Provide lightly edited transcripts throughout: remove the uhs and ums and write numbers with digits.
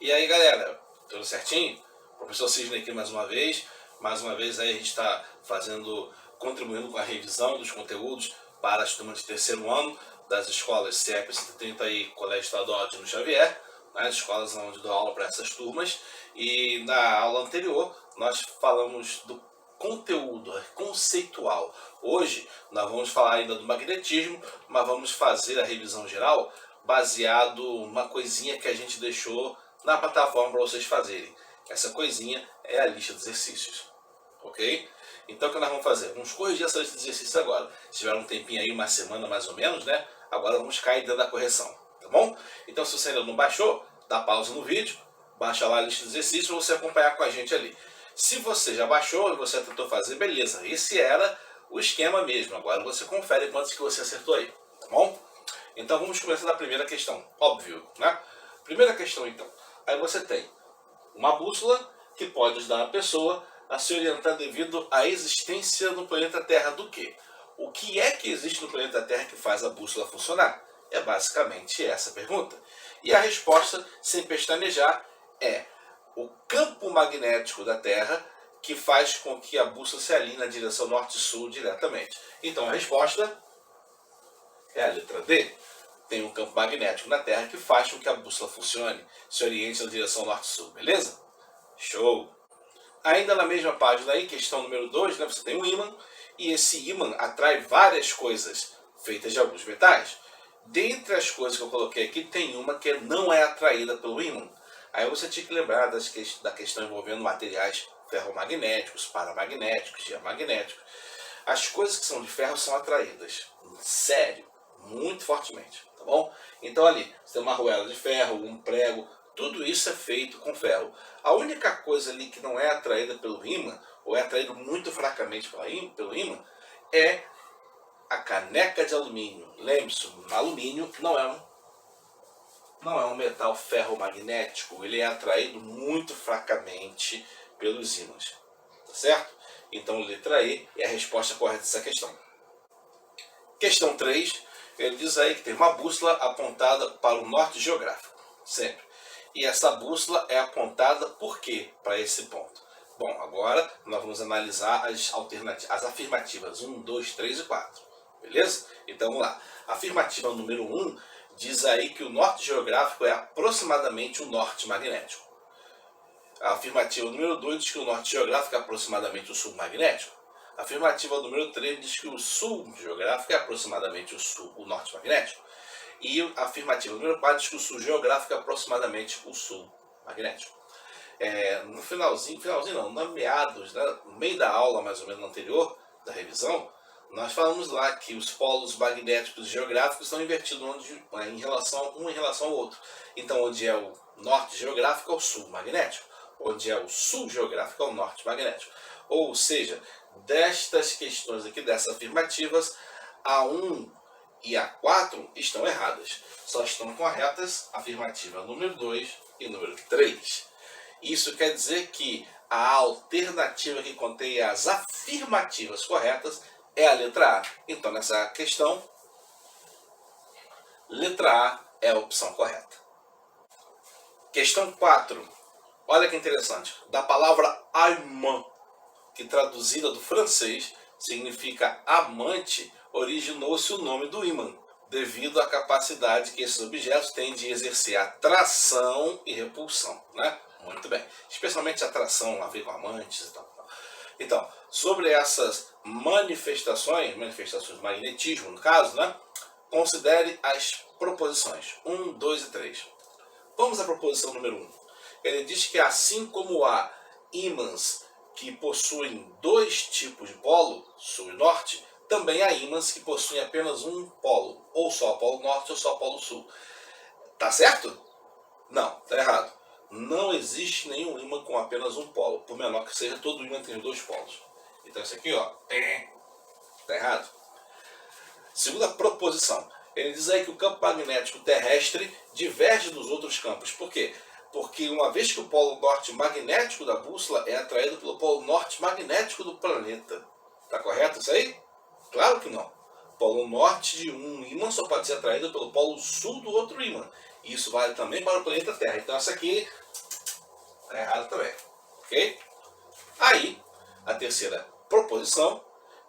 E aí, galera, tudo certinho? Professor Cisne aqui mais uma vez. Mais uma vez aí a gente está contribuindo com a revisão dos conteúdos para as turmas de terceiro ano das escolas CEP 130 e Colégio Estadual Altino Xavier, né, as escolas onde dou aula para essas turmas. E na aula anterior nós falamos do conteúdo conceitual. Hoje nós vamos falar ainda do magnetismo, mas vamos fazer a revisão geral baseado uma coisinha que a gente deixou na plataforma para vocês fazerem. Essa coisinha é a lista de exercícios, ok? Então o que nós vamos fazer? Vamos corrigir essa lista de exercícios agora. Se tiver um tempinho aí, uma semana mais ou menos, né? Agora vamos cair dentro da correção, tá bom? Então se você ainda não baixou, dá pausa no vídeo, baixa lá a lista de exercícios para você acompanhar com a gente ali. Se você já baixou e você tentou fazer, beleza. Esse era o esquema mesmo. Agora você confere quantos que você acertou aí, tá bom? Então vamos começar da primeira questão, óbvio, né? Primeira questão então. Aí você tem uma bússola que pode ajudar a pessoa a se orientar devido à existência no planeta Terra do quê? O que é que existe no planeta Terra que faz a bússola funcionar? É basicamente essa a pergunta. E a resposta, sem pestanejar, é o campo magnético da Terra que faz com que a bússola se alinhe na direção norte-sul diretamente. Então a resposta é a letra D. Tem um campo magnético na Terra que faz com que a bússola funcione, se oriente na direção norte-sul, beleza? Show! Ainda na mesma página aí, questão número 2, né, você tem um ímã, e esse ímã atrai várias coisas feitas de alguns metais. Dentre as coisas que eu coloquei aqui, tem uma que não é atraída pelo ímã. Aí você tinha que lembrar da questão envolvendo materiais ferromagnéticos, paramagnéticos, diamagnéticos. As coisas que são de ferro são atraídas, sério, muito fortemente, tá bom? Então ali, você tem uma arruela de ferro, um prego, tudo isso é feito com ferro. A única coisa ali que não é atraída pelo ímã, ou é atraído muito fracamente pelo ímã, é a caneca de alumínio. Lembre-se, alumínio não é um metal ferromagnético, ele é atraído muito fracamente pelos ímãs, tá certo? Então letra E é a resposta correta dessa questão. Questão 3. Ele diz aí que tem uma bússola apontada para o norte geográfico, sempre. E essa bússola é apontada por quê para esse ponto? Bom, agora nós vamos analisar as afirmativas 1, 2, 3 e 4. Beleza? Então vamos lá. Afirmativa número 1 diz aí que o norte geográfico é aproximadamente o norte magnético. A afirmativa número 2 diz que o norte geográfico é aproximadamente o sul magnético. A afirmativa número 3 diz que o sul geográfico é aproximadamente o norte magnético. E a afirmativa número 4 diz que o sul geográfico é aproximadamente o sul magnético. No finalzinho não, no meados, né, no meio da aula mais ou menos anterior, da revisão, nós falamos lá que os polos magnéticos geográficos estão invertidos um em relação ao outro. Então, onde é o norte geográfico é o sul magnético. Onde é o sul geográfico é o norte magnético. Ou seja, destas questões aqui, dessas afirmativas, a 1 e a 4 estão erradas. Só estão corretas a afirmativa número 2 e número 3. Isso quer dizer que a alternativa que contém as afirmativas corretas é a letra A. Então, nessa questão, letra A é a opção correta. Questão 4. Olha que interessante. Da palavra aimant, que traduzida do francês significa amante, originou-se o nome do ímã, devido à capacidade que esses objetos têm de exercer atração e repulsão, né? Muito bem. Especialmente atração a ver com amantes e tal. Então, sobre essas manifestações de magnetismo, no caso, né? Considere as proposições 1, 2 e 3. Vamos à proposição número 1. Ele diz que assim como há ímãs que possuem dois tipos de polo, sul e norte, também há ímãs que possuem apenas um polo, ou só o polo norte ou só o polo sul. Tá certo? Não, tá errado. Não existe nenhum ímã com apenas um polo, por menor que seja, todo ímã tem dois polos. Então isso aqui, ó, tá errado. Segunda proposição. Ele diz aí que o campo magnético terrestre diverge dos outros campos. Por quê? Porque uma vez que o polo norte magnético da bússola é atraído pelo polo norte magnético do planeta. Tá correto isso aí? Claro que não. O polo norte de um ímã só pode ser atraído pelo polo sul do outro ímã. E isso vale também para o planeta Terra. Então essa aqui Está errado também. Ok? Aí, a terceira proposição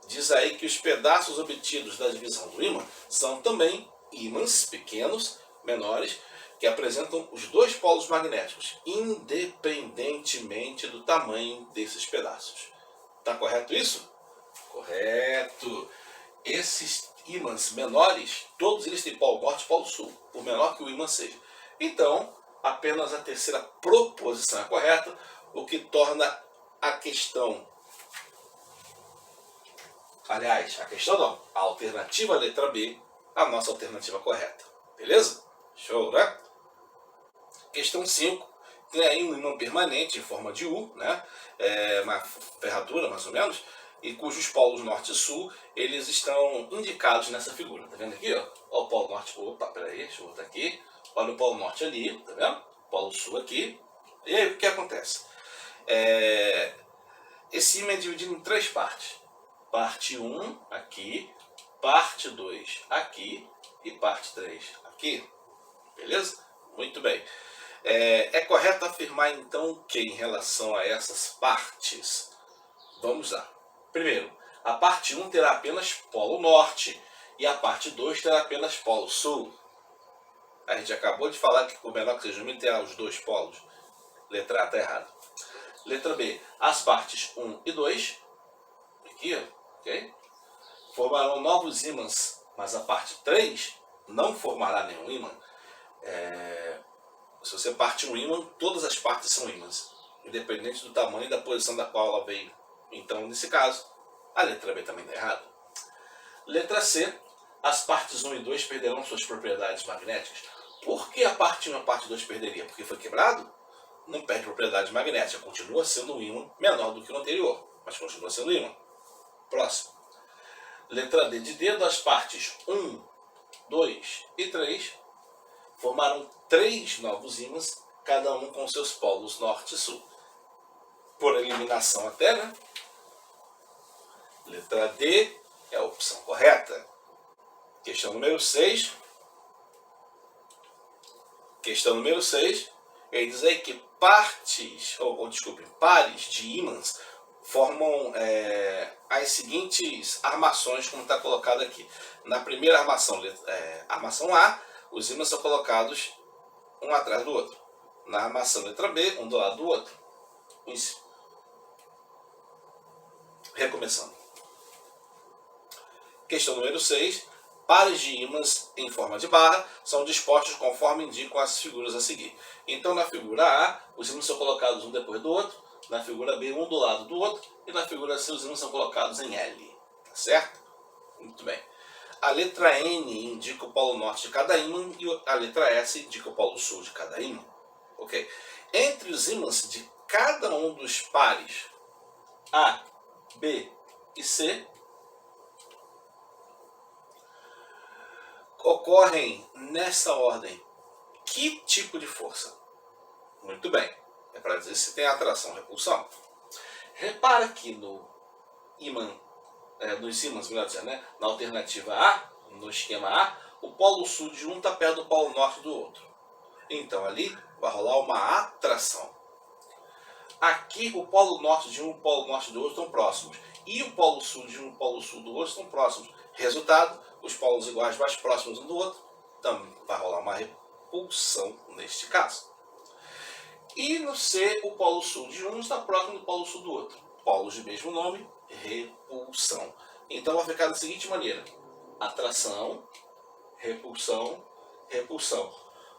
diz aí que os pedaços obtidos da divisão do ímã são também ímãs pequenos, menores, que apresentam os dois polos magnéticos, independentemente do tamanho desses pedaços. Está correto isso? Correto. Esses ímãs menores, todos eles têm polo norte e polo sul, por menor que o ímã seja. Então, apenas a terceira proposição é correta, o que torna a questão... Aliás, a questão não, a alternativa letra B, a nossa alternativa correta. Beleza? Show, né? Questão 5. Tem aí um ímã permanente em forma de U, né? Uma ferradura mais ou menos, e cujos polos norte e sul, eles estão indicados nessa figura. Tá vendo aqui, ó? Olha o polo norte, opa, peraí, deixa eu botar aqui. Olha o polo norte ali, tá vendo? Polo sul aqui. E aí, o que acontece? Esse ímã é dividido em três partes. Parte 1 aqui, parte 2 aqui e parte 3 aqui. Beleza? Muito bem. É correto afirmar então que em relação a essas partes, vamos lá. Primeiro, a parte 1 terá apenas polo norte e a parte 2 terá apenas polo sul. A gente acabou de falar que o menor que seja o número terá os dois polos. Letra A está errado. Letra B, as partes 1 e 2, aqui, ok? Formarão novos ímãs, mas a parte 3 não formará nenhum ímã. Se você parte um ímã, todas as partes são ímãs, independente do tamanho e da posição da qual ela veio. Então, nesse caso, a letra B também está errada. Letra C, as partes 1 e 2 perderão suas propriedades magnéticas. Por que a parte 1 e a parte 2 perderia? Porque foi quebrado? Não perde propriedade magnética, continua sendo um ímã menor do que o anterior, mas continua sendo ímã. Próximo. Letra D, de dedo, as partes 1, 2 e 3 formaram 3 novos ímãs, cada um com seus polos norte e sul. Por eliminação até, né? Letra D é a opção correta. Questão número 6. Questão número 6. Ele diz aí que pares de ímãs formam as seguintes armações, como está colocado aqui. Na primeira armação, armação A, os ímãs são colocados um atrás do outro. Na armação letra B, um do lado do outro. Isso. Recomeçando. Questão número 6. Pares de ímãs em forma de barra são dispostos conforme indicam as figuras a seguir. Então, na figura A, os ímãs são colocados um depois do outro. Na figura B, um do lado do outro. E na figura C, os ímãs são colocados em L. Tá certo? Muito bem. A letra N indica o polo norte de cada ímã e a letra S indica o polo sul de cada ímã. Ok? Entre os ímãs de cada um dos pares A, B e C, ocorrem nessa ordem que tipo de força? Muito bem. É para dizer se tem atração ou repulsão. Repara que no ímã, nos ímãs, melhor dizendo, né? Na alternativa A, no esquema A, o polo sul de um está perto do polo norte do outro. Então ali vai rolar uma atração. Aqui o polo norte de um e o polo norte do outro estão próximos. E o polo sul de um e o polo sul do outro estão próximos. Resultado, os polos iguais mais próximos um do outro, também vai rolar uma repulsão neste caso. E no C, o polo sul de um está próximo do polo sul do outro. Polos de mesmo nome, repulsão. Então vai ficar da seguinte maneira: atração, repulsão, repulsão.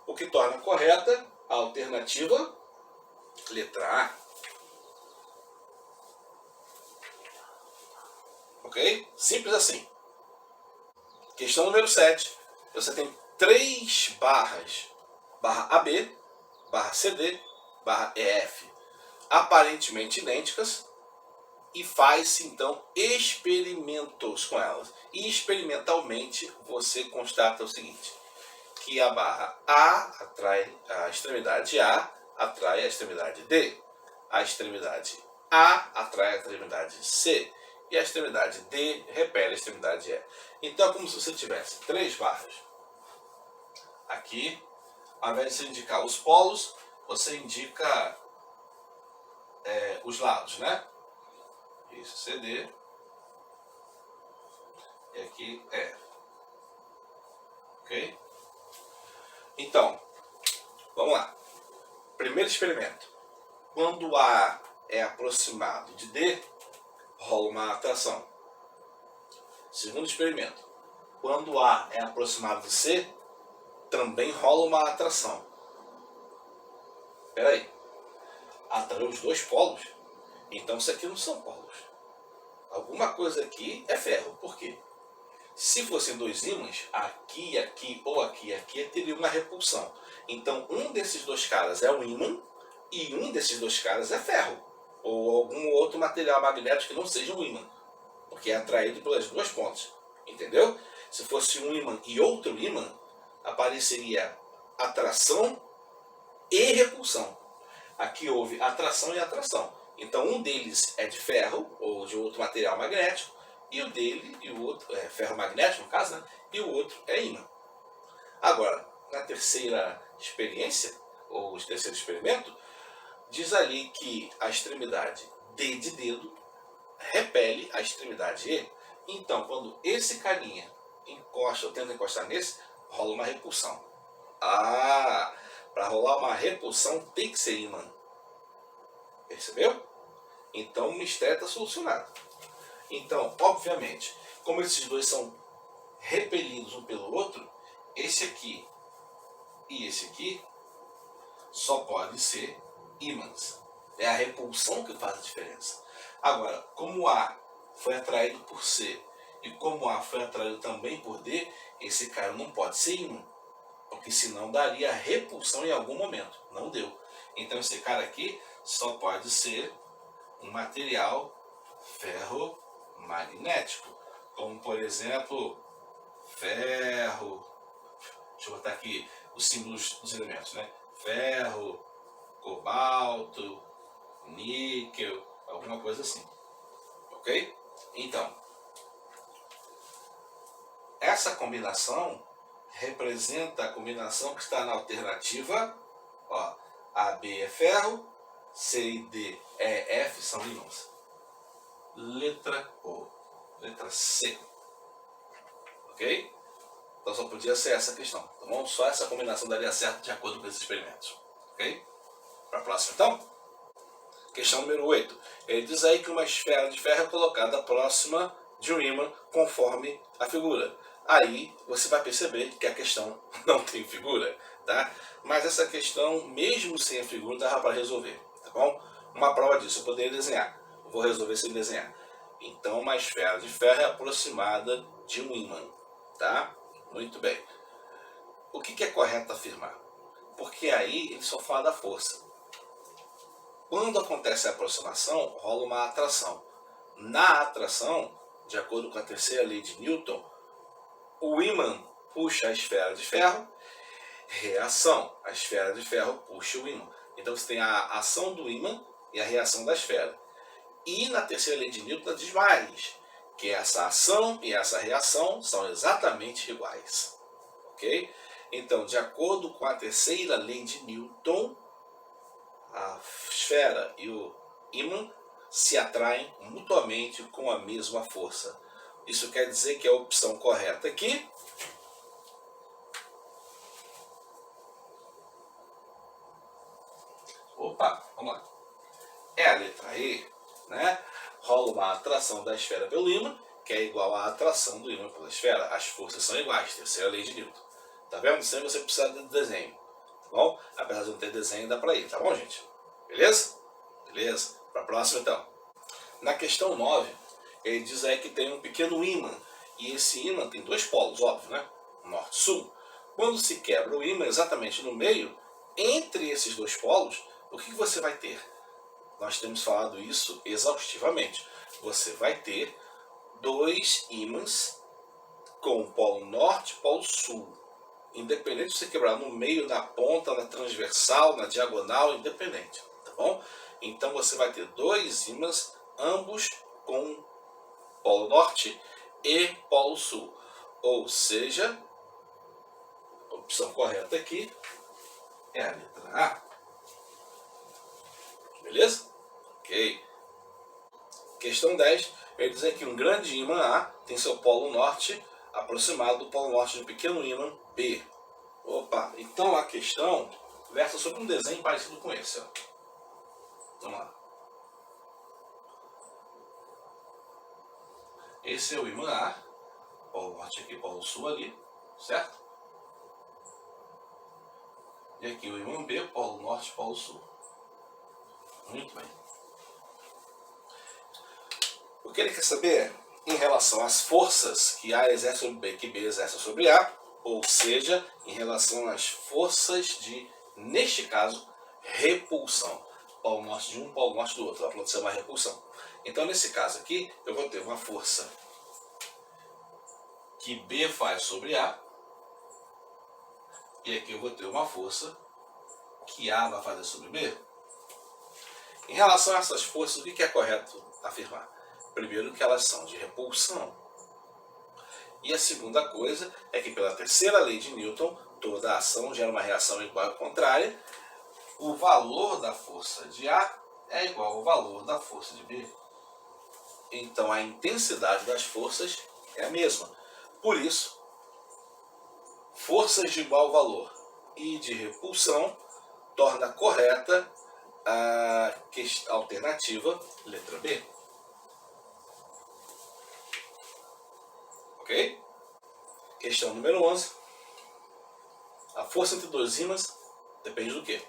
O que torna correta a alternativa letra A. Ok? Simples assim. Questão número 7. Você tem 3 barras. Barra AB, barra CD, barra EF. Aparentemente idênticas. E faz-se então experimentos com elas. E experimentalmente você constata o seguinte: que a barra A atrai a extremidade A, atrai a extremidade D. A extremidade A atrai a extremidade C. E a extremidade D repele a extremidade E. Então é como se você tivesse 3 barras. Aqui, ao invés de você indicar os polos, você indica os lados, né? Isso, CD. E aqui é. Ok? Então, vamos lá. Primeiro experimento. Quando A é aproximado de D, rola uma atração. Segundo experimento. Quando A é aproximado de C, também rola uma atração. Espera aí. Atraiu os dois polos? Então isso aqui não são polos. Alguma coisa aqui é ferro. Por quê? Se fossem dois ímãs, aqui, aqui ou aqui, aqui, teria uma repulsão. Então um desses dois caras é um ímã e um desses dois caras é ferro. Ou algum outro material magnético que não seja um ímã. Porque é atraído pelas duas pontas. Entendeu? Se fosse um ímã e outro ímã, apareceria atração e repulsão. Aqui houve atração e atração. Então um deles é de ferro ou de outro material magnético, e o dele e o outro é ferro magnético no caso, né? E o outro é ímã. Agora, na terceira experiência, ou terceiro experimento, diz ali que a extremidade D de dedo repele a extremidade E. Então, quando esse carinha encosta ou tenta encostar nesse, rola uma repulsão. Para rolar uma repulsão tem que ser ímã. Percebeu? Então o mistério está solucionado. Então, obviamente, como esses dois são repelidos um pelo outro, esse aqui e esse aqui só podem ser ímãs. É a repulsão que faz a diferença. Agora, como A foi atraído por C e como A foi atraído também por D, esse cara não pode ser ímã, porque senão daria repulsão em algum momento. Não deu. Então esse cara aqui só pode ser um material ferromagnético, como por exemplo ferro. Deixa eu botar aqui os símbolos dos elementos, né? Ferro, cobalto, níquel, alguma coisa assim. Ok? Então, essa combinação representa a combinação que está na alternativa. Ó, AB é ferro, C e D, E, F são ímãs. Letra O. Letra C. Ok? Então só podia ser essa questão. Tá bom? Só essa combinação daria certo de acordo com esses experimentos. Ok? Para a próxima então? Questão número 8. Ele diz aí que uma esfera de ferro é colocada próxima de um ímã conforme a figura. Aí você vai perceber que a questão não tem figura, tá? Mas essa questão, mesmo sem a figura, dava para resolver, tá bom? Uma prova disso, eu poderia desenhar. Eu vou resolver sem desenhar. Então, uma esfera de ferro é aproximada de um ímã, tá? Muito bem. O que é correto afirmar? Porque aí ele só fala da força. Quando acontece a aproximação, rola uma atração. Na atração, de acordo com a terceira lei de Newton, o ímã puxa a esfera de ferro, reação, a esfera de ferro puxa o ímã. Então você tem a ação do ímã e a reação da esfera. E na terceira lei de Newton diz mais, que essa ação e essa reação são exatamente iguais. Ok? Então, de acordo com a terceira lei de Newton, a esfera e o ímã se atraem mutuamente com a mesma força. Isso quer dizer que a opção correta aqui vamos lá. É a letra E, né? Rola uma atração da esfera pelo ímã, que é igual à atração do ímã pela esfera. As forças são iguais, terceira lei de Newton. Tá vendo? Sem você precisar de desenho. Tá bom? Apesar de não ter desenho, dá pra ir, tá bom, gente? Beleza? Beleza? Para a próxima, então. Na questão 9, ele diz aí que tem um pequeno ímã. E esse ímã tem dois polos, óbvio, né? Norte e sul. Quando se quebra o ímã exatamente no meio, entre esses dois polos, o que você vai ter? Nós temos falado isso exaustivamente. Você vai ter dois ímãs com o polo norte e polo sul. Independente de você quebrar no meio, na ponta, na transversal, na diagonal, independente. Tá bom? Então você vai ter dois ímãs, ambos com polo norte e polo sul. Ou seja, a opção correta aqui é a letra A. Beleza? Ok? Questão 10, ele diz que um grande ímã A tem seu polo norte aproximado do polo norte de um pequeno ímã B. Opa, então a questão versa sobre um desenho parecido com esse. Ó. Vamos lá. Esse é o ímã A, polo norte aqui, polo sul ali, certo? E aqui o ímã B, polo norte, polo sul. Muito bem. O que ele quer saber é em relação às forças que A exerce sobre B, que B exerce sobre A, ou seja, em relação às forças de, neste caso, repulsão. Polo norte de um, polo norte do outro. Vai acontecer uma repulsão. Então, nesse caso aqui, eu vou ter uma força que B faz sobre A, e aqui eu vou ter uma força que A vai fazer sobre B. Em relação a essas forças, o que é correto afirmar? Primeiro, que elas são de repulsão. E a segunda coisa é que, pela terceira lei de Newton, toda ação gera uma reação igual e contrária. O valor da força de A é igual ao valor da força de B. Então, a intensidade das forças é a mesma. Por isso, forças de igual valor e de repulsão torna correta a alternativa letra B. Ok? Questão número 11. A força entre dois ímãs depende do quê?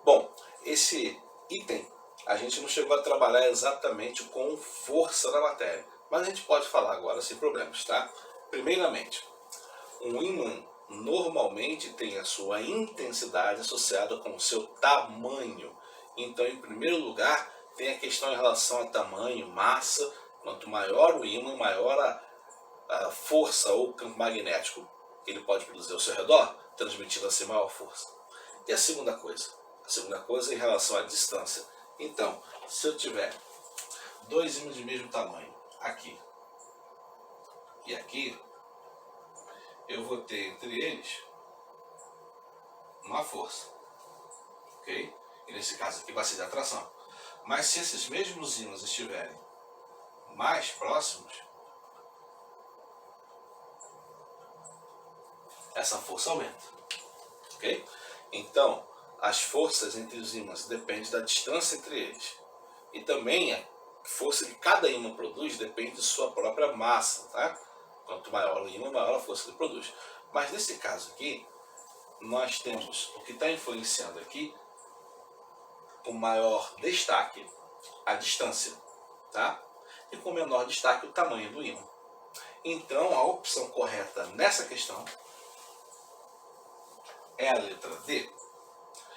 Bom, esse item a gente não chegou a trabalhar exatamente com força da matéria, mas a gente pode falar agora sem problemas, tá? Primeiramente, um ímã normalmente tem a sua intensidade associada com o seu tamanho. Então, em primeiro lugar, tem a questão em relação a tamanho, massa. Quanto maior o ímã, maior a força ou campo magnético que ele pode produzir ao seu redor, transmitindo assim maior força. E a segunda coisa? A segunda coisa é em relação à distância. Então, se eu tiver dois ímãs de mesmo tamanho, aqui e aqui, eu vou ter entre eles uma força. Ok? E nesse caso aqui vai ser de atração. Mas se esses mesmos ímãs estiverem mais próximos, essa força aumenta. Ok? Então, as forças entre os ímãs dependem da distância entre eles. E também a força que cada ímã produz depende de sua própria massa. Tá? Quanto maior o ímã, maior a força que ele produz. Mas nesse caso aqui, nós temos o que está influenciando aqui, com maior destaque, a distância. Tá? E com menor destaque, o tamanho do ímã. Então, a opção correta nessa questão é a letra D.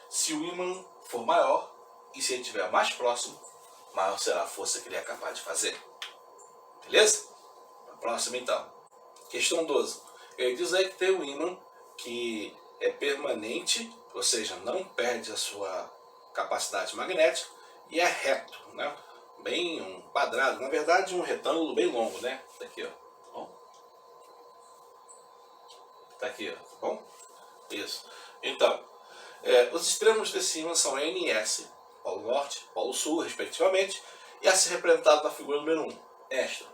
Se o ímã for maior e se ele estiver mais próximo, maior será a força que ele é capaz de fazer. Beleza? A próxima então. Questão 12. Ele diz aí que tem um ímã que é permanente, ou seja, não perde a sua capacidade magnética e é reto, né? Bem um quadrado, na verdade um retângulo bem longo, né? Tá aqui, ó. Tá bom? Tá aqui, ó. Tá bom? Isso. Então, os extremos desse ímã são N e S, polo norte, polo sul, respectivamente, e a ser representado na figura número 1, esta.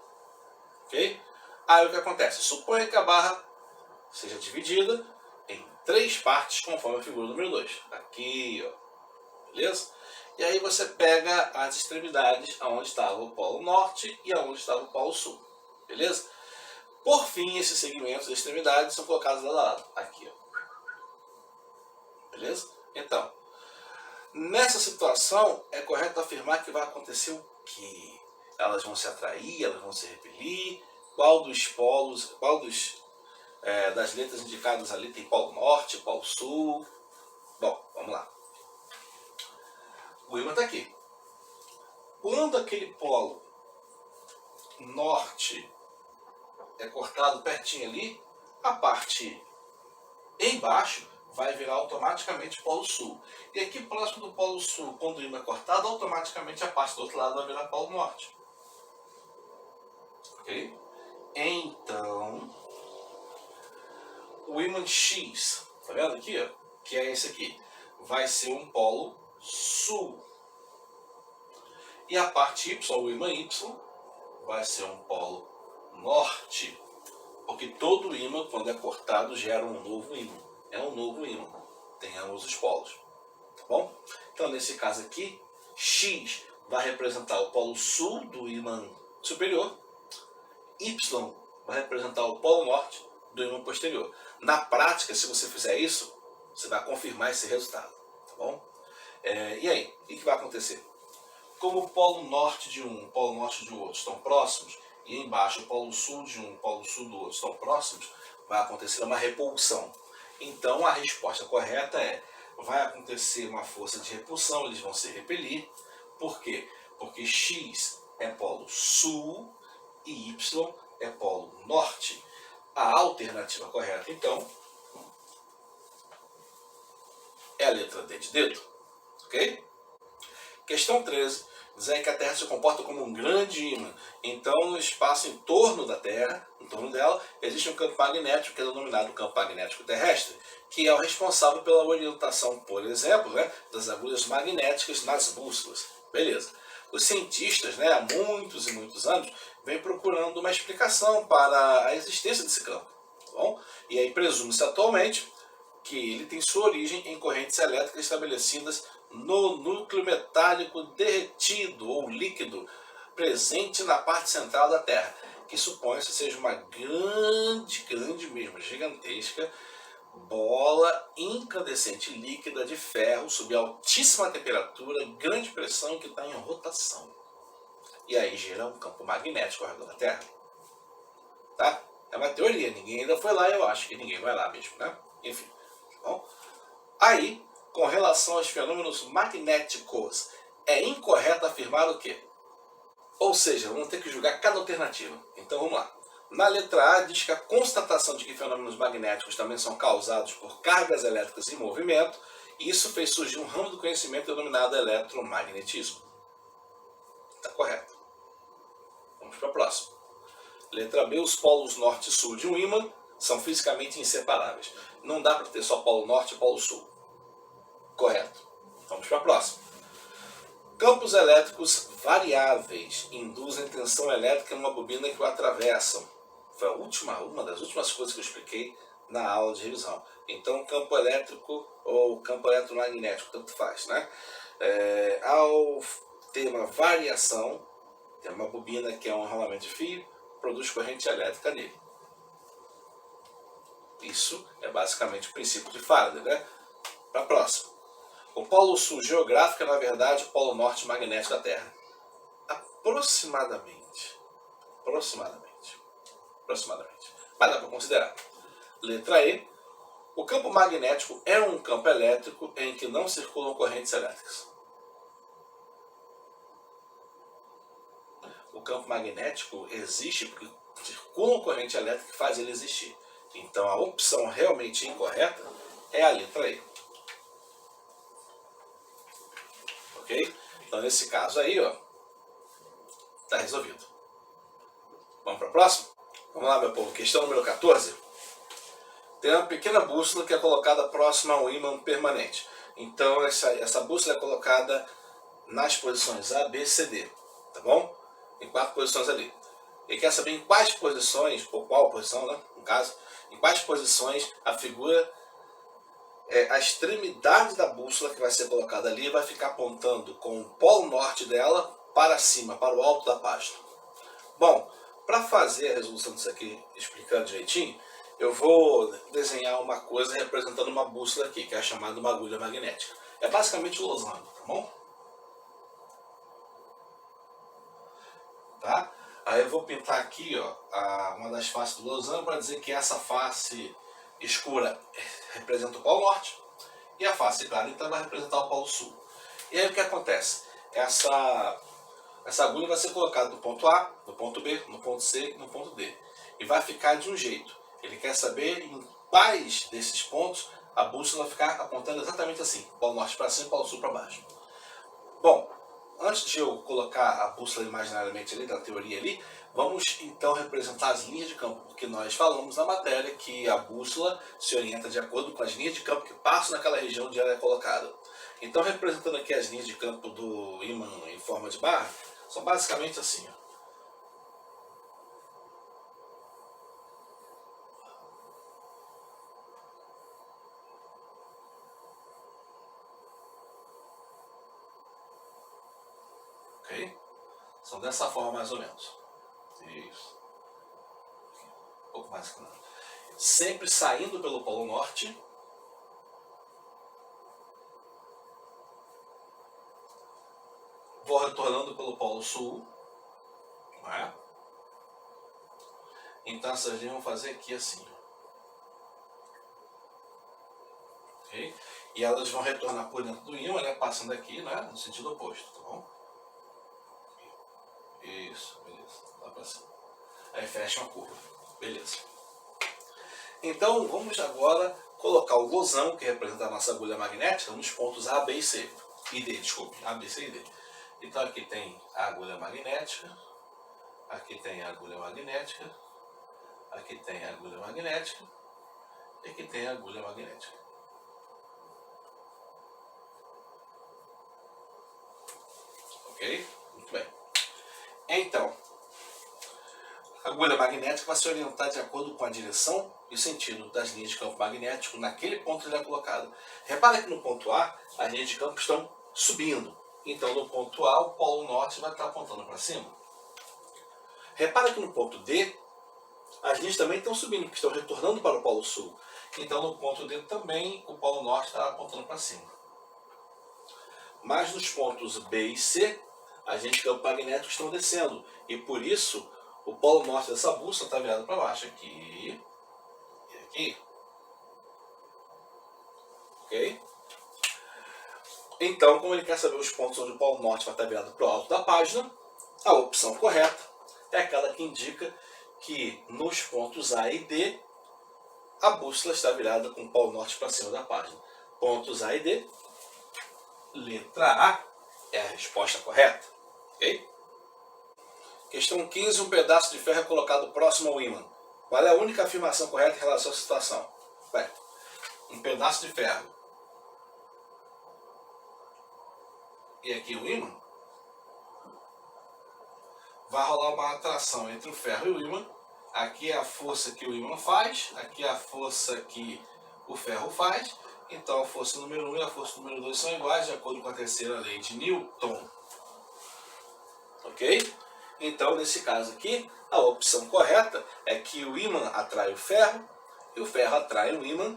Ok? Aí o que acontece? Suponha que a barra seja dividida em 3 partes, conforme a figura número 2. Aqui, ó. Beleza? E aí você pega as extremidades onde estava o polo norte e onde estava o polo sul. Beleza? Por fim, esses segmentos das extremidades são colocados lado a lado. Aqui, ó. Beleza? Então, nessa situação, é correto afirmar que vai acontecer o quê? Elas vão se atrair, elas vão se repelir. Qual dos polos, das letras indicadas ali tem polo norte, polo sul? Bom, vamos lá. O ímã está aqui. Quando aquele polo norte é cortado pertinho ali, a parte embaixo vai virar automaticamente polo sul. E aqui próximo do polo sul, quando o ímã é cortado, automaticamente a parte do outro lado vai virar polo norte. Ok? Então, o ímã X, tá vendo aqui, ó? Que é esse aqui, vai ser um polo sul. E a parte Y, o ímã Y, vai ser um polo norte, porque todo ímã, quando é cortado, gera um novo ímã. É um novo ímã, tem ambos os polos, tá bom? Então, nesse caso aqui, X vai representar o polo sul do ímã superior, Y vai representar o polo norte do ímã posterior. Na prática, se você fizer isso, você vai confirmar esse resultado, tá bom? E aí, o que vai acontecer? Como o polo norte de um e o polo norte de outro estão próximos, e embaixo o polo sul de um e o polo sul do outro estão próximos, vai acontecer uma repulsão. Então a resposta correta vai acontecer uma força de repulsão, eles vão se repelir. Por quê? Porque X é polo sul e Y é polo norte. A alternativa correta, então, é a letra D de dedo. Ok? Questão 13. Diz aí que a Terra se comporta como um grande ímã. Então, no espaço em torno da Terra, em torno dela, existe um campo magnético que é denominado campo magnético terrestre, que é o responsável pela orientação, por exemplo, das agulhas magnéticas nas bússolas. Beleza. Os cientistas, há muitos e muitos anos, vêm procurando uma explicação para a existência desse campo. Tá bom? E aí presume-se atualmente que ele tem sua origem em correntes elétricas estabelecidas no núcleo metálico derretido ou líquido presente na parte central da Terra, que supõe-se seja uma grande mesmo, gigantesca bola incandescente líquida de ferro sob altíssima temperatura, grande pressão que está em rotação. E aí gera um campo magnético ao redor da Terra. Tá? É uma teoria, ninguém ainda foi lá, eu acho que ninguém vai lá mesmo, né? Enfim, tá bom? Aí, com relação aos fenômenos magnéticos, é incorreto afirmar o quê? Ou seja, vamos ter que julgar cada alternativa. Então vamos lá. Na letra A diz que a constatação de que fenômenos magnéticos também são causados por cargas elétricas em movimento, e isso fez surgir um ramo do conhecimento denominado eletromagnetismo. Está correto. Vamos para a próxima. Letra B, os polos norte e sul de um ímã são fisicamente inseparáveis. Não dá para ter só polo norte e polo sul. Correto. Vamos para a próxima. Campos elétricos variáveis induzem tensão elétrica numa bobina que o atravessam. Foi uma das últimas coisas que eu expliquei na aula de revisão. Então, campo elétrico ou campo eletromagnético, tanto faz, né? Ao ter uma variação, tem uma bobina que é um enrolamento de fio, produz corrente elétrica nele. Isso é basicamente o princípio de Faraday, né? Para a próxima. O polo sul geográfico é, na verdade, o polo norte magnético da Terra. Aproximadamente. Mas dá para considerar. Letra E. O campo magnético é um campo elétrico em que não circulam correntes elétricas. O campo magnético existe porque circula uma corrente elétrica que faz ele existir. Então a opção realmente incorreta é a letra E. Ok? Então nesse caso aí, está resolvido. Vamos para a próxima? Vamos lá, meu povo. Questão número 14. Tem uma pequena bússola que é colocada próxima a um ímã permanente. Então essa bússola é colocada nas posições A, B, C, D. Tá bom? Em 4 posições ali. Ele quer saber em quais posições, ou qual posição, né, no caso, em quais posições a figura, a extremidade da bússola que vai ser colocada ali vai ficar apontando com o polo norte dela para cima, para o alto da página. Bom, para fazer a resolução disso aqui, explicando direitinho, eu vou desenhar uma coisa representando uma bússola aqui, que é chamada uma agulha magnética. É basicamente o losango, tá bom? Tá? Aí eu vou pintar aqui uma das faces do losango para dizer que essa face escura representa o polo norte e a face clara então vai representar o polo sul. E aí o que acontece? Essa agulha vai ser colocada no ponto A, no ponto B, no ponto C e no ponto D. E vai ficar de um jeito. Ele quer saber em quais desses pontos a bússola vai ficar apontando exatamente assim. Polo norte para cima e polo sul para baixo. Bom, antes de eu colocar a bússola imaginariamente ali, da teoria ali, vamos então representar as linhas de campo, porque nós falamos na matéria que a bússola se orienta de acordo com as linhas de campo que passam naquela região onde ela é colocada. Então, representando aqui as linhas de campo do ímã em forma de barra, são basicamente assim, ó. Ok? São dessa forma mais ou menos. Isso. Um pouco mais claro. Sempre saindo pelo Polo Norte. Vou retornando pelo Polo Sul. Não é? Então essas linhas vão fazer aqui assim. Okay? E elas vão retornar por dentro do ímã, né? Passando aqui, né? No sentido oposto, tá bom? Isso, beleza. Lá pra cima. Aí fecha uma curva. Beleza. Então vamos agora colocar o gozão, que representa a nossa agulha magnética, nos pontos A, B e C. E D, desculpe. A, B, C e D. Então aqui tem a agulha magnética. Aqui tem a agulha magnética. Aqui tem a agulha magnética. E aqui tem a agulha magnética. Ok? Muito bem. Então, a agulha magnética vai se orientar de acordo com a direção e o sentido das linhas de campo magnético naquele ponto que ele é colocado. Repara que no ponto A, as linhas de campo estão subindo. Então, no ponto A, o polo norte vai estar apontando para cima. Repara que no ponto D, as linhas também estão subindo, porque estão retornando para o polo sul. Então, no ponto D também, o polo norte está apontando para cima. Mas nos pontos B e C, as linhas de campo magnético estão descendo. E por isso, o polo norte dessa bússola está virado para baixo. Aqui e aqui. Ok? Então, como ele quer saber os pontos onde o polo norte vai estar virado para o alto da página, a opção correta é aquela que indica que nos pontos A e D, a bússola está virada com o polo norte para cima da página. Pontos A e D, letra A é a resposta correta. Ok? Questão 15. Um pedaço de ferro é colocado próximo ao ímã. Qual é a única afirmação correta em relação à situação? Bem, um pedaço de ferro. E aqui o ímã. Vai rolar uma atração entre o ferro e o ímã. Aqui é a força que o ímã faz. Aqui é a força que o ferro faz. Então a força número 1 e a força número 2 são iguais, de acordo com a terceira lei de Newton. Ok? Então, nesse caso aqui, a opção correta é que o ímã atrai o ferro e o ferro atrai o ímã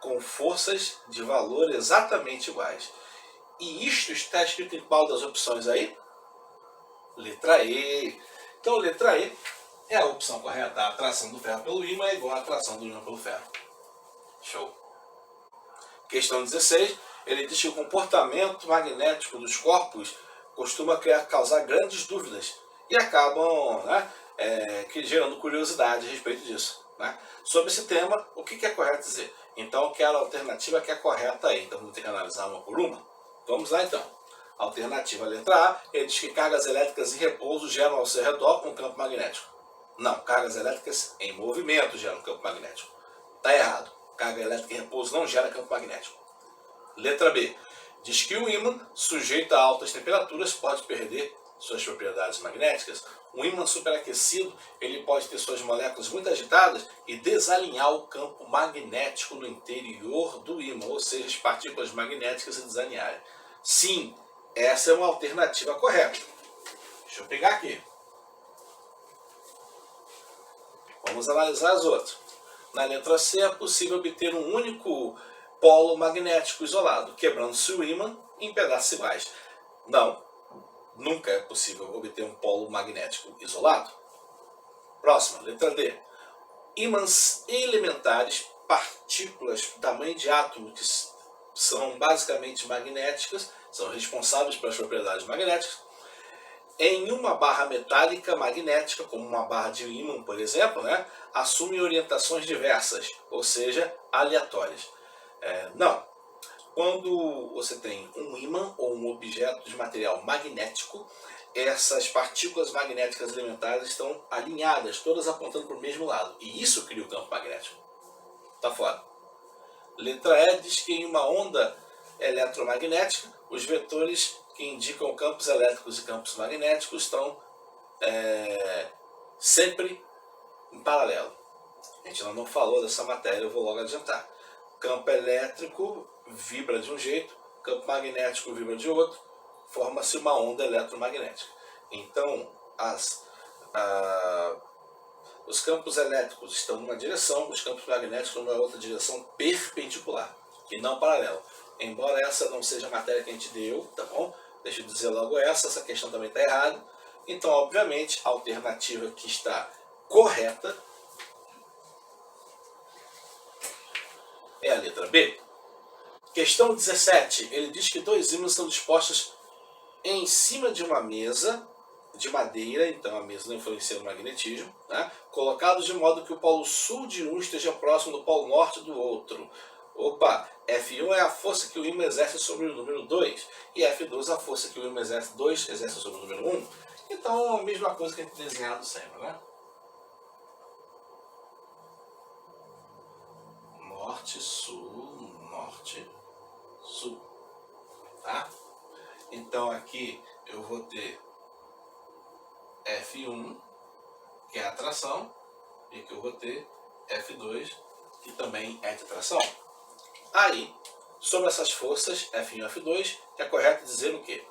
com forças de valor exatamente iguais. E isto está escrito em qual das opções aí? Letra E. Então, letra E é a opção correta. A atração do ferro pelo ímã é igual à atração do ímã pelo ferro. Show. Questão 16. Ele diz que o comportamento magnético dos corpos costuma causar grandes dúvidas e acabam, né, gerando curiosidade a respeito disso. Né? Sobre esse tema, o que é correto dizer? Então, eu quero a alternativa que é correta aí. Então, vamos ter que analisar uma por uma. Vamos lá, então. Alternativa letra A, ele diz que cargas elétricas em repouso geram ao seu redor um campo magnético. Não, cargas elétricas em movimento geram um campo magnético. Está errado. Carga elétrica em repouso não gera campo magnético. Letra B, diz que o ímã, sujeito a altas temperaturas, pode perder suas propriedades magnéticas. Um ímã superaquecido, ele pode ter suas moléculas muito agitadas e desalinhar o campo magnético no interior do ímã, ou seja, as partículas magnéticas se desalinharem. Sim, essa é uma alternativa correta. Deixa eu pegar aqui. Vamos analisar as outras. Na letra C é possível obter um único polo magnético isolado, quebrando-se o ímã em pedaços iguais. Não, nunca é possível obter um polo magnético isolado. Próxima, letra D. Ímãs elementares, partículas do tamanho de átomo que são basicamente magnéticas, são responsáveis pelas propriedades magnéticas, em uma barra metálica magnética, como uma barra de ímã, por exemplo, né, assumem orientações diversas, ou seja, aleatórias. Não. Quando você tem um ímã ou um objeto de material magnético, essas partículas magnéticas elementares estão alinhadas, todas apontando para o mesmo lado. E isso cria o campo magnético. Tá fora. Letra E diz que em uma onda eletromagnética, os vetores que indicam campos elétricos e campos magnéticos estão sempre em paralelo. A gente ainda não falou dessa matéria, eu vou logo adiantar. Campo elétrico vibra de um jeito, campo magnético vibra de outro, forma-se uma onda eletromagnética. Então, os campos elétricos estão numa direção, os campos magnéticos numa outra direção perpendicular, e não paralela. Embora essa não seja a matéria que a gente deu, tá bom? Deixa eu dizer logo essa questão também está errada. Então, obviamente, a alternativa que está correta é a letra B. Questão 17. Ele diz que dois ímãs são dispostos em cima de uma mesa de madeira, então a mesa não influencia no magnetismo, né? Colocados de modo que o polo sul de um esteja próximo do polo norte do outro. Opa, F1 é a força que o ímã exerce sobre o número 2 e F2 é a força que o ímã exerce sobre o número 1. Então é a mesma coisa que a gente tem desenhado sempre, né? Norte, sul, tá? Então aqui eu vou ter F1, que é a atração, e aqui eu vou ter F2, que também é de atração. Aí, sobre essas forças, F1 e F2, é correto dizer o quê?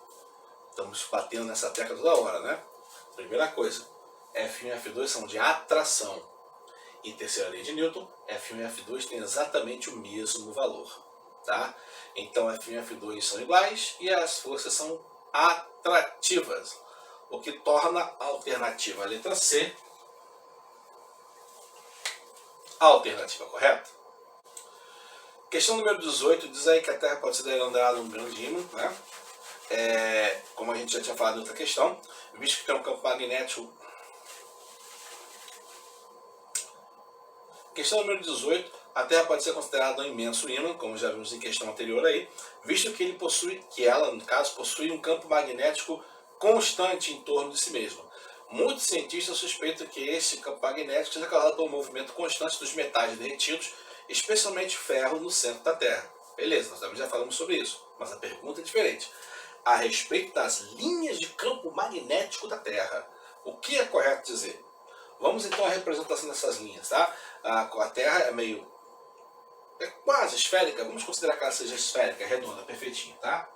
Estamos batendo nessa tecla toda hora, né? Primeira coisa, F1 e F2 são de atração. E terceira lei de Newton, F1 e F2 têm exatamente o mesmo valor, tá? Então F1 e F2 são iguais e as forças são atrativas, o que torna a alternativa a letra C a alternativa correta. Questão número 18 diz aí que a Terra pode ser considerada um grande ímã, né? Como a gente já tinha falado em outra questão, visto que tem um campo magnético. Questão número 18, a Terra pode ser considerada um imenso ímã, como já vimos em questão anterior aí, visto que ela, no caso, possui um campo magnético constante em torno de si mesma. Muitos cientistas suspeitam que esse campo magnético seja causado pelo movimento constante dos metais derretidos, especialmente ferro, no centro da Terra. Beleza, nós também já falamos sobre isso, mas a pergunta é diferente. A respeito das linhas de campo magnético da Terra, o que é correto dizer? Vamos então à representação dessas linhas, tá? A Terra é quase esférica, vamos considerar que ela seja esférica, redonda, perfeitinha, tá?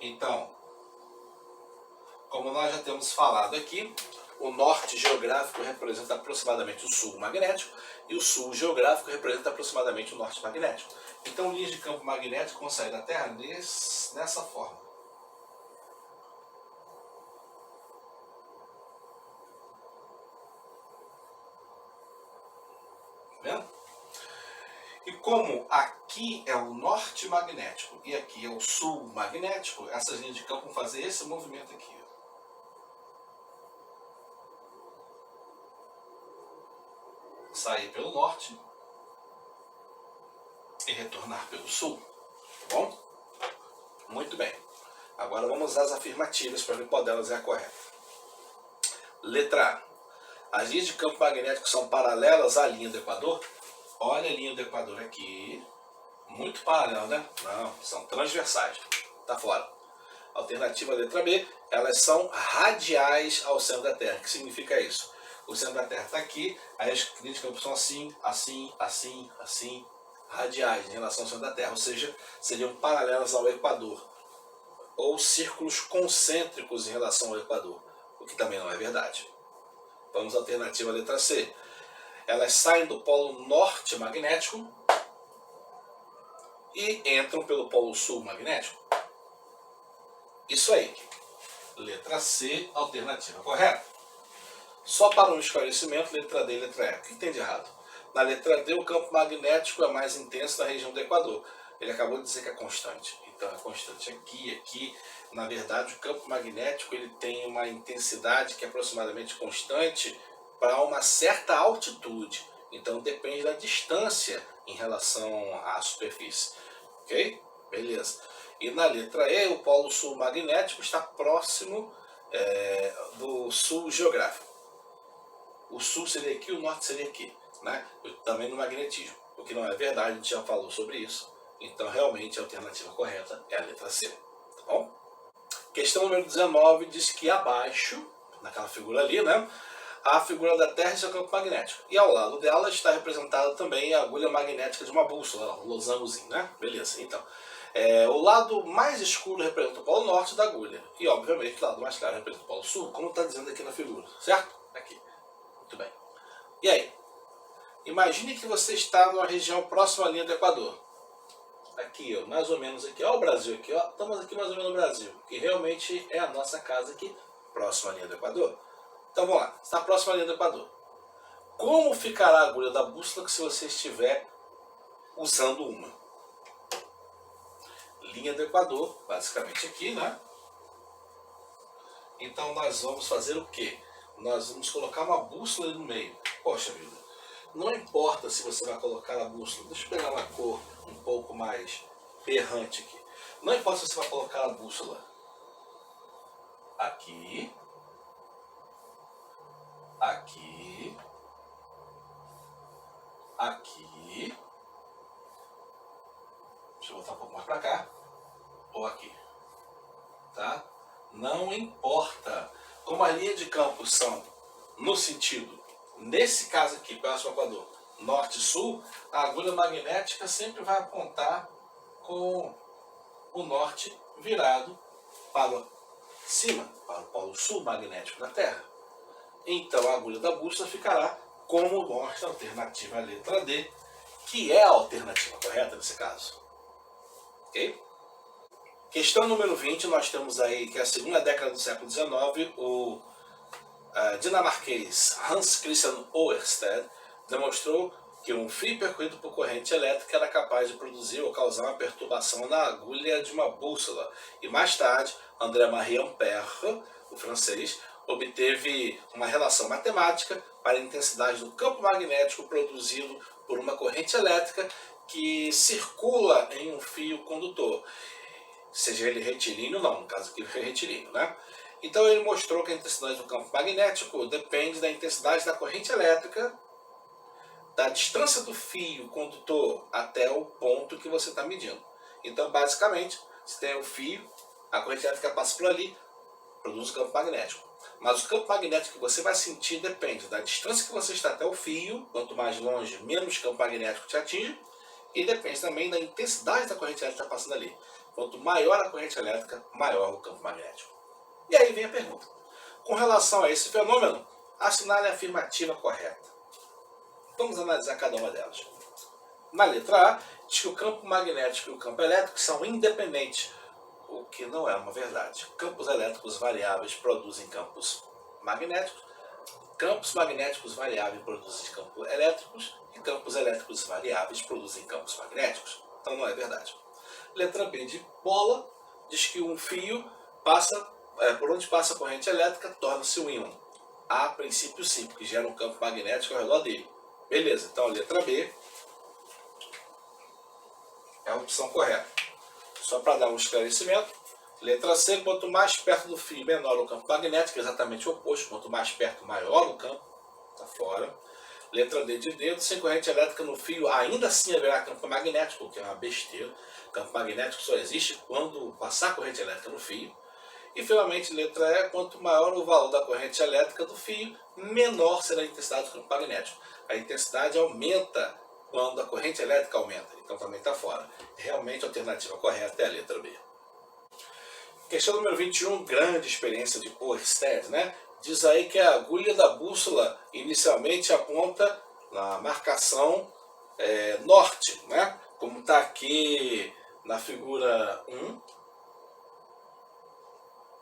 Então, como nós já temos falado aqui, o norte geográfico representa aproximadamente o sul magnético e o sul geográfico representa aproximadamente o norte magnético. Então, linhas de campo magnético vão sair da Terra nessa forma. Tá vendo? E como aqui é o norte magnético e aqui é o sul magnético, essas linhas de campo vão fazer esse movimento aqui. Sair pelo norte e retornar pelo sul, tá bom? Muito bem. Agora vamos às afirmativas para ver qual delas é a correta. Letra A. As linhas de campo magnético são paralelas à linha do Equador? Olha a linha do Equador aqui. Muito paralela, né? Não, são transversais. Tá fora. Alternativa letra B. Elas são radiais ao centro da Terra. O que significa isso? O centro da Terra está aqui, aí as linhas de campo são assim, radiais em relação ao centro da Terra, ou seja, seriam paralelas ao Equador, ou círculos concêntricos em relação ao Equador, o que também não é verdade. Vamos à alternativa letra C. Elas saem do polo norte magnético e entram pelo polo sul magnético. Isso aí. Letra C, alternativa correta. Só para um esclarecimento, letra D e letra E. O que tem de errado? Na letra D, o campo magnético é mais intenso na região do Equador. Ele acabou de dizer que é constante. Então é constante aqui. Na verdade, o campo magnético ele tem uma intensidade que é aproximadamente constante para uma certa altitude. Então depende da distância em relação à superfície. Ok? Beleza. E na letra E, o polo sul magnético está próximo do sul geográfico. O sul seria aqui, o norte seria aqui, né? Também no magnetismo, o que não é verdade, a gente já falou sobre isso. Então, realmente, a alternativa correta é a letra C. Tá bom? Questão número 19 diz que abaixo, naquela figura ali, né, a figura da Terra e seu campo magnético. E ao lado dela está representada também a agulha magnética de uma bússola, um losangozinho, né? Beleza, então. O lado mais escuro representa o polo norte da agulha. E, obviamente, o lado mais claro representa o polo sul, como está dizendo aqui na figura, certo? Aqui. Muito bem. E aí? Imagine que você está numa região próxima à linha do Equador. Aqui, ó, mais ou menos aqui. Ó, o Brasil aqui, ó. Estamos aqui mais ou menos no Brasil, que realmente é a nossa casa aqui, próxima à linha do Equador. Então vamos lá, está próximo à linha do Equador. Como ficará a agulha da bússola se você estiver usando uma? Linha do Equador, basicamente aqui, né? Então nós vamos fazer o quê? Nós vamos colocar uma bússola ali no meio. Poxa vida, não importa se você vai colocar a bússola. Deixa eu pegar uma cor um pouco mais berrante aqui. Não importa se você vai colocar a bússola aqui, aqui, aqui, deixa eu botar um pouco mais para cá, ou aqui, tá? Não importa. Como a linha de campos são no sentido, nesse caso aqui, próximo ao Equador, norte e sul, a agulha magnética sempre vai apontar com o norte virado para cima, para o polo sul magnético da Terra. Então a agulha da bússola ficará como mostra a alternativa letra D, que é a alternativa correta nesse caso. Ok? Questão número 20, nós temos aí que a segunda década do século XIX, o dinamarquês Hans Christian Oersted demonstrou que um fio percorrido por corrente elétrica era capaz de produzir ou causar uma perturbação na agulha de uma bússola. E mais tarde, André-Marie Ampère, o francês, obteve uma relação matemática para a intensidade do campo magnético produzido por uma corrente elétrica que circula em um fio condutor. Seja ele retilíneo ou não, no caso aqui foi retilíneo, né? Então ele mostrou que a intensidade do campo magnético depende da intensidade da corrente elétrica, da distância do fio condutor até o ponto que você está medindo. Então, basicamente, você tem o fio, a corrente elétrica passa por ali, produz o campo magnético. Mas o campo magnético que você vai sentir depende da distância que você está até o fio, quanto mais longe, menos campo magnético te atinge, e depende também da intensidade da corrente elétrica que está passando ali. Quanto maior a corrente elétrica, maior o campo magnético. E aí vem a pergunta. Com relação a esse fenômeno, assinale a afirmativa correta. Vamos analisar cada uma delas. Na letra A, diz que o campo magnético e o campo elétrico são independentes, o que não é uma verdade. Campos elétricos variáveis produzem campos magnéticos, campos magnéticos variáveis produzem campos elétricos e campos elétricos variáveis produzem campos magnéticos. Então não é verdade. Letra B de bola, diz que um fio passa, por onde passa a corrente elétrica torna-se um ímã. A princípio sim, porque gera um campo magnético ao redor dele. Beleza, então a letra B é a opção correta. Só para dar um esclarecimento, letra C, quanto mais perto do fio, menor o campo magnético, exatamente o oposto, quanto mais perto, maior o campo, está fora. Letra D de dedo, sem corrente elétrica no fio, ainda assim haverá campo magnético, o que é uma besteira. Campo magnético só existe quando passar corrente elétrica no fio. E finalmente, letra E, quanto maior o valor da corrente elétrica do fio, menor será a intensidade do campo magnético. A intensidade aumenta quando a corrente elétrica aumenta, então também está fora. Realmente a alternativa correta é a letra B. Questão número 21, grande experiência de Oersted, né? Diz aí que a agulha da bússola inicialmente aponta na marcação norte, né? Como está aqui na figura 1,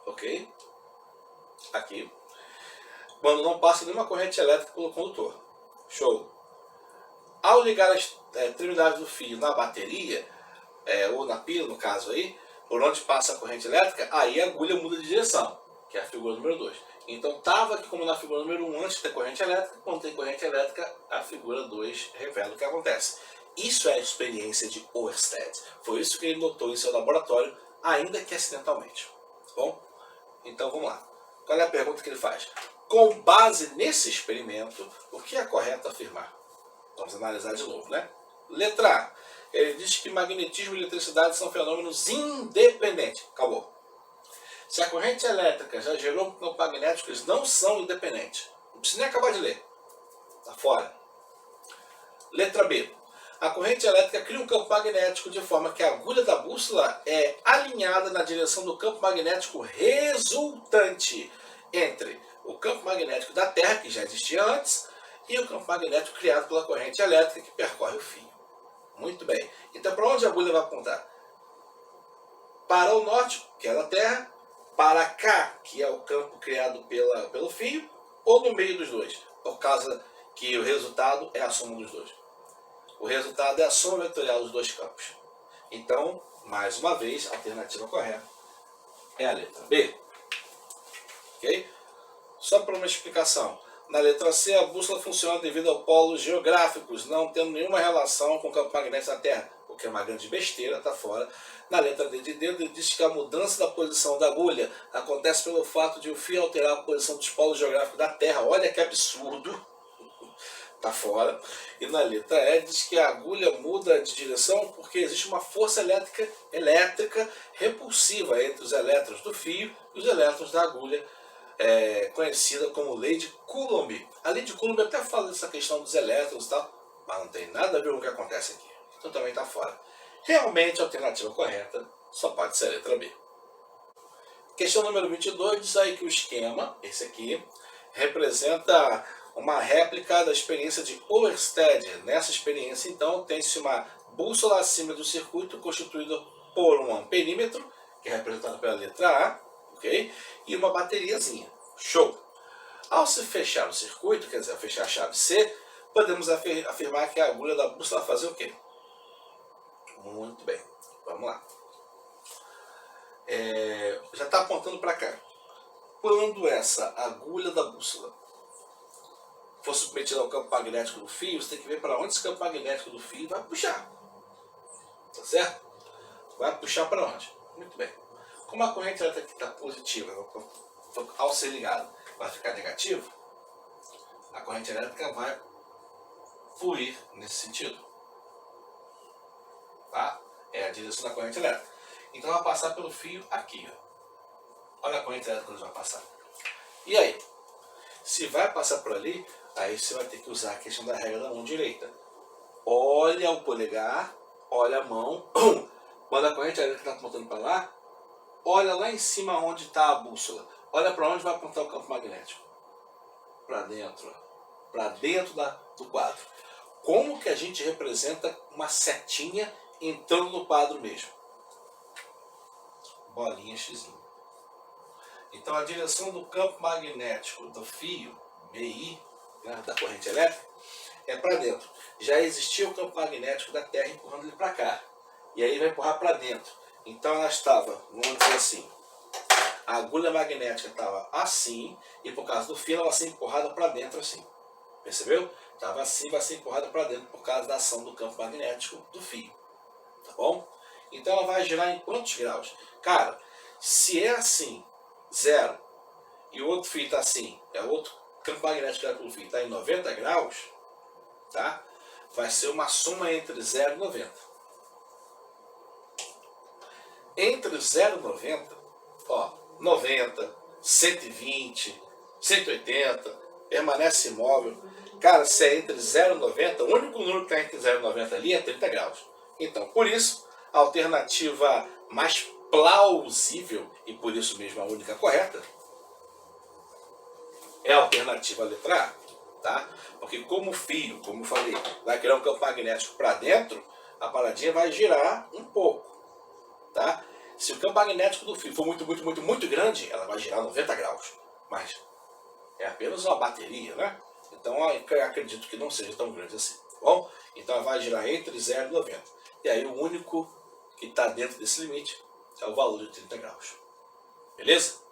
ok? Aqui. Quando não passa nenhuma corrente elétrica pelo condutor. Show! Ao ligar as extremidades do fio na bateria, ou na pila, no caso aí, por onde passa a corrente elétrica, aí a agulha muda de direção, que é a figura número 2. Então estava aqui como na figura número 1 antes de ter corrente elétrica, quando tem corrente elétrica, a figura 2 revela o que acontece. Isso é a experiência de Oersted. Foi isso que ele notou em seu laboratório, ainda que acidentalmente. Tá bom? Então vamos lá. Qual é a pergunta que ele faz? Com base nesse experimento, o que é correto afirmar? Vamos analisar de novo, né? Letra A. Ele diz que magnetismo e eletricidade são fenômenos independentes. Acabou. Se a corrente elétrica já gerou um campo magnético, eles não são independentes. Não precisa nem acabar de ler. Está fora. Letra B. A corrente elétrica cria um campo magnético de forma que a agulha da bússola é alinhada na direção do campo magnético resultante entre o campo magnético da Terra, que já existia antes, e o campo magnético criado pela corrente elétrica que percorre o fio. Muito bem. Então, para onde a agulha vai apontar? Para o norte, que é da Terra, para cá, que é o campo criado pelo fio, ou no meio dos dois, por causa que o resultado é a soma dos dois. O resultado é a soma vetorial dos dois campos. Então, mais uma vez, a alternativa correta é a letra B. Ok? Só para uma explicação. Na letra C, a bússola funciona devido a polos geográficos, não tendo nenhuma relação com o campo magnético da Terra, o que é uma grande besteira, está fora. Na letra D de dedo, ele diz que a mudança da posição da agulha acontece pelo fato de o fio alterar a posição dos polos geográficos da Terra. Olha que absurdo! Está fora. E na letra E diz que a agulha muda de direção porque existe uma força elétrica repulsiva entre os elétrons do fio e os elétrons da agulha, conhecida como lei de Coulomb. A lei de Coulomb até fala dessa questão dos elétrons e tal, mas não tem nada a ver com o que acontece aqui. Então também está fora. Realmente a alternativa correta só pode ser a letra B. Questão número 22 diz aí que o esquema, esse aqui, representa uma réplica da experiência de Oersted. Nessa experiência, então, tem-se uma bússola acima do circuito constituída por um amperímetro, que é representado pela letra A, ok? E uma bateriazinha. Show! Ao se fechar o circuito, quer dizer, fechar a chave C, podemos afirmar que a agulha da bússola vai fazer o quê? Muito bem, vamos lá. Já está apontando para cá. Quando essa agulha da bússola for submetida ao campo magnético do fio, você tem que ver para onde esse campo magnético do fio vai puxar. Tá certo? Vai puxar para onde? Muito bem. Como a corrente elétrica está positiva, ao ser ligada vai ficar negativo, a corrente elétrica vai fluir nesse sentido. Tá? É a direção da corrente elétrica. Então vai passar pelo fio aqui. Ó. Olha a corrente elétrica quando vai passar. E aí? Se vai passar por ali, aí você vai ter que usar a questão da regra da mão direita. Olha o polegar, olha a mão. Quando a corrente elétrica está apontando para lá, olha lá em cima onde está a bússola. Olha para onde vai apontar o campo magnético. Para dentro. Para dentro do quadro. Como que a gente representa uma setinha entrando no quadro mesmo? Bolinha X. Então a direção do campo magnético do fio, BI, né, da corrente elétrica, é para dentro. Já existia o campo magnético da Terra empurrando ele para cá. E aí vai empurrar para dentro. Então ela estava, vamos dizer assim, a agulha magnética estava assim, e por causa do fio ela vai ser empurrada para dentro assim. Percebeu? Estava assim, vai ser empurrada para dentro por causa da ação do campo magnético do fio. Tá bom? Então ela vai girar em quantos graus? Cara, se é assim, 0, e o outro fio está assim, o outro campo magnético do fio está em 90 graus, tá? Vai ser uma soma entre 0 e 90. Entre 0 e 90, ó, 90, 120, 180, permanece imóvel. Cara, se é entre 0 e 90, o único número que está entre 0 e 90 ali é 30 graus. Então, por isso, a alternativa mais plausível, e por isso mesmo a única correta, é a alternativa letra A, tá? Porque como o fio, como eu falei, vai criar um campo magnético para dentro, a paradinha vai girar um pouco, tá? Se o campo magnético do fio for muito grande, ela vai girar 90 graus, mas é apenas uma bateria, né? Então eu acredito que não seja tão grande assim, tá bom? Então ela vai girar entre 0 e 90. E aí o único que está dentro desse limite é o valor de 30 graus. Beleza?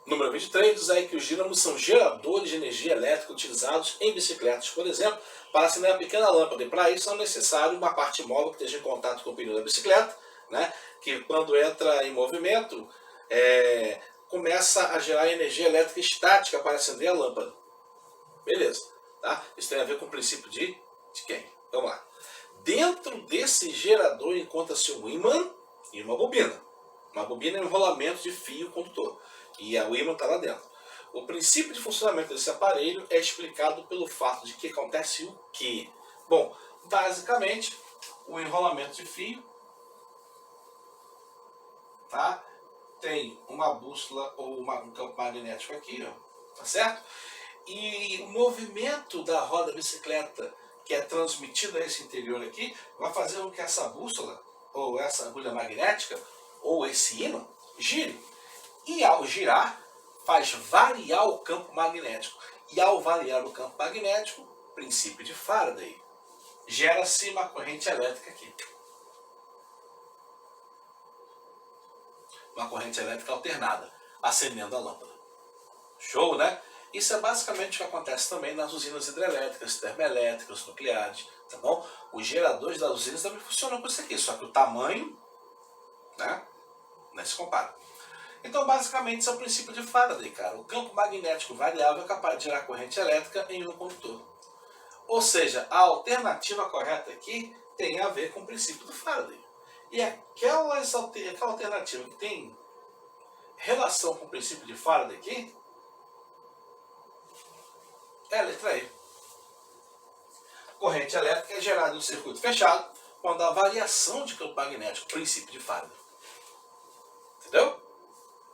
Número 23 diz aí que os dínamos são geradores de energia elétrica utilizados em bicicletas, por exemplo, para acender uma pequena lâmpada. E para isso é necessário uma parte móvel que esteja em contato com o pneu da bicicleta, né? Que quando entra em movimento, começa a gerar energia elétrica estática para acender a lâmpada. Beleza. Tá? Isso tem a ver com o princípio de de quem? Vamos lá. Dentro desse gerador encontra-se um ímã e uma bobina. Uma bobina é um enrolamento de fio condutor. E o ímã está lá dentro. O princípio de funcionamento desse aparelho é explicado pelo fato de que acontece o quê? Bom, basicamente, o enrolamento de fio, tá? Tem uma bússola ou um campo magnético aqui, ó, tá certo? E o movimento da roda da bicicleta, que é transmitido a esse interior aqui, vai fazer com que essa bússola, ou essa agulha magnética, ou esse ímã, gire. E ao girar, faz variar o campo magnético. E ao variar o campo magnético, princípio de Faraday, gera-se uma corrente elétrica aqui. Uma corrente elétrica alternada, acendendo a lâmpada. Show, né? Isso é basicamente o que acontece também nas usinas hidrelétricas, termoelétricas, nucleares, tá bom? Os geradores das usinas também funcionam com isso aqui, só que o tamanho, né, não se compara. Então, basicamente, isso é o princípio de Faraday, cara. O campo magnético variável é capaz de gerar corrente elétrica em um condutor. Ou seja, a alternativa correta aqui tem a ver com o princípio do Faraday. E aquela alternativa que tem relação com o princípio de Faraday aqui é a letra E. Corrente elétrica é gerada em um circuito fechado quando há variação de campo magnético, princípio de Faraday. Entendeu?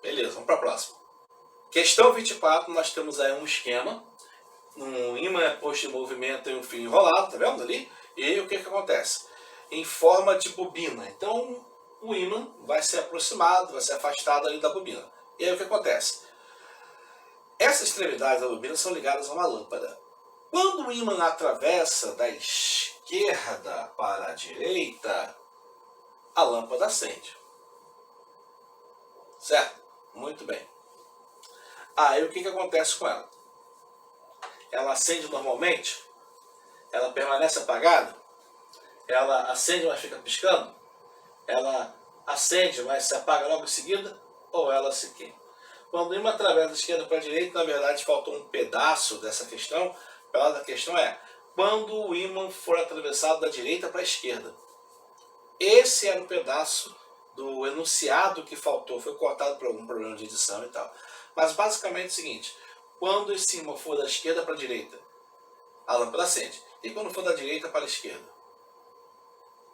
Beleza, vamos para a próxima. Questão 24, nós temos aí um esquema. Um ímã é posto em movimento em um fio enrolado, tá vendo ali? E aí o que acontece? Em forma de bobina. Então o ímã vai ser aproximado, vai ser afastado ali da bobina. E aí o que acontece? Essas extremidades da bobina são ligadas a uma lâmpada. Quando o ímã atravessa da esquerda para a direita, a lâmpada acende. Certo? Muito bem. Aí o que acontece com ela? Ela acende normalmente? Ela permanece apagada? Ela acende, mas fica piscando? Ela acende, mas se apaga logo em seguida? Ou ela se queima? Quando o ímã atravessa da esquerda para a direita, na verdade faltou um pedaço dessa questão. A palavra da questão é quando o ímã for atravessado da direita para a esquerda. Esse era o pedaço do enunciado que faltou, foi cortado por algum problema de edição e tal. Mas basicamente é o seguinte, quando esse ímã for da esquerda para a direita, a lâmpada acende. E quando for da direita para a esquerda,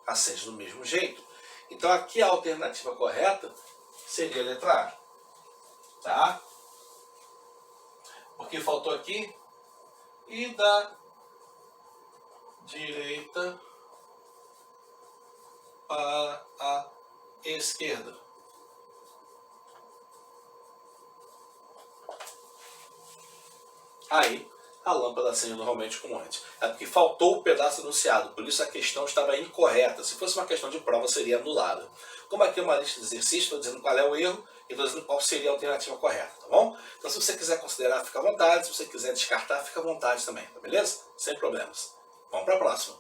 acende do mesmo jeito. Então aqui a alternativa correta seria a letra A. Tá? Porque faltou aqui e da direita para a esquerda. Aí a lâmpada acende normalmente como antes. É porque faltou o pedaço enunciado, por isso a questão estava incorreta. Se fosse uma questão de prova, seria anulada. Como aqui é uma lista de exercícios, estou dizendo qual é o erro e estou dizendo qual seria a alternativa correta, tá bom? Então se você quiser considerar, fica à vontade. Se você quiser descartar, fica à vontade também, tá beleza? Sem problemas. Vamos para a próxima.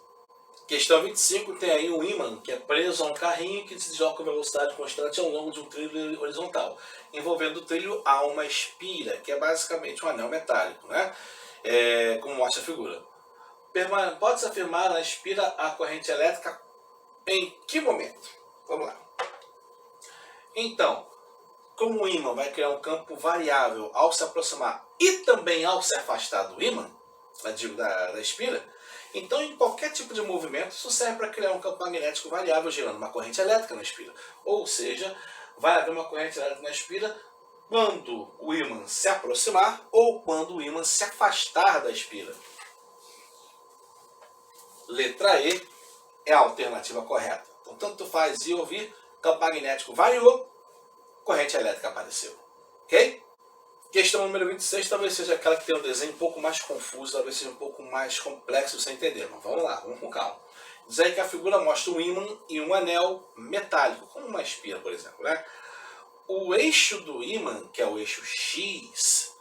Questão 25 tem aí um ímã que é preso a um carrinho que se desloca com velocidade constante ao longo de um trilho horizontal. Envolvendo o trilho há uma espira, que é basicamente um anel metálico, né? Como mostra a figura. Pode-se afirmar na espira a corrente elétrica em que momento? Vamos lá. Então, como o ímã vai criar um campo variável ao se aproximar e também ao se afastar do ímã, da espira, então em qualquer tipo de movimento isso serve para criar um campo magnético variável gerando uma corrente elétrica na espira. Ou seja, vai haver uma corrente elétrica na espira quando o ímã se aproximar ou quando o ímã se afastar da espira. Letra E é a alternativa correta. Então, tanto faz ir ou vir, campo magnético variou, corrente elétrica apareceu. Ok? Questão número 26 talvez seja aquela que tem um desenho um pouco mais confuso, talvez seja um pouco mais complexo de você entender. Mas vamos lá, vamos com calma. Diz aí que a figura mostra um ímã e um anel metálico, como uma espira, por exemplo, né? O eixo do ímã, que é o eixo X,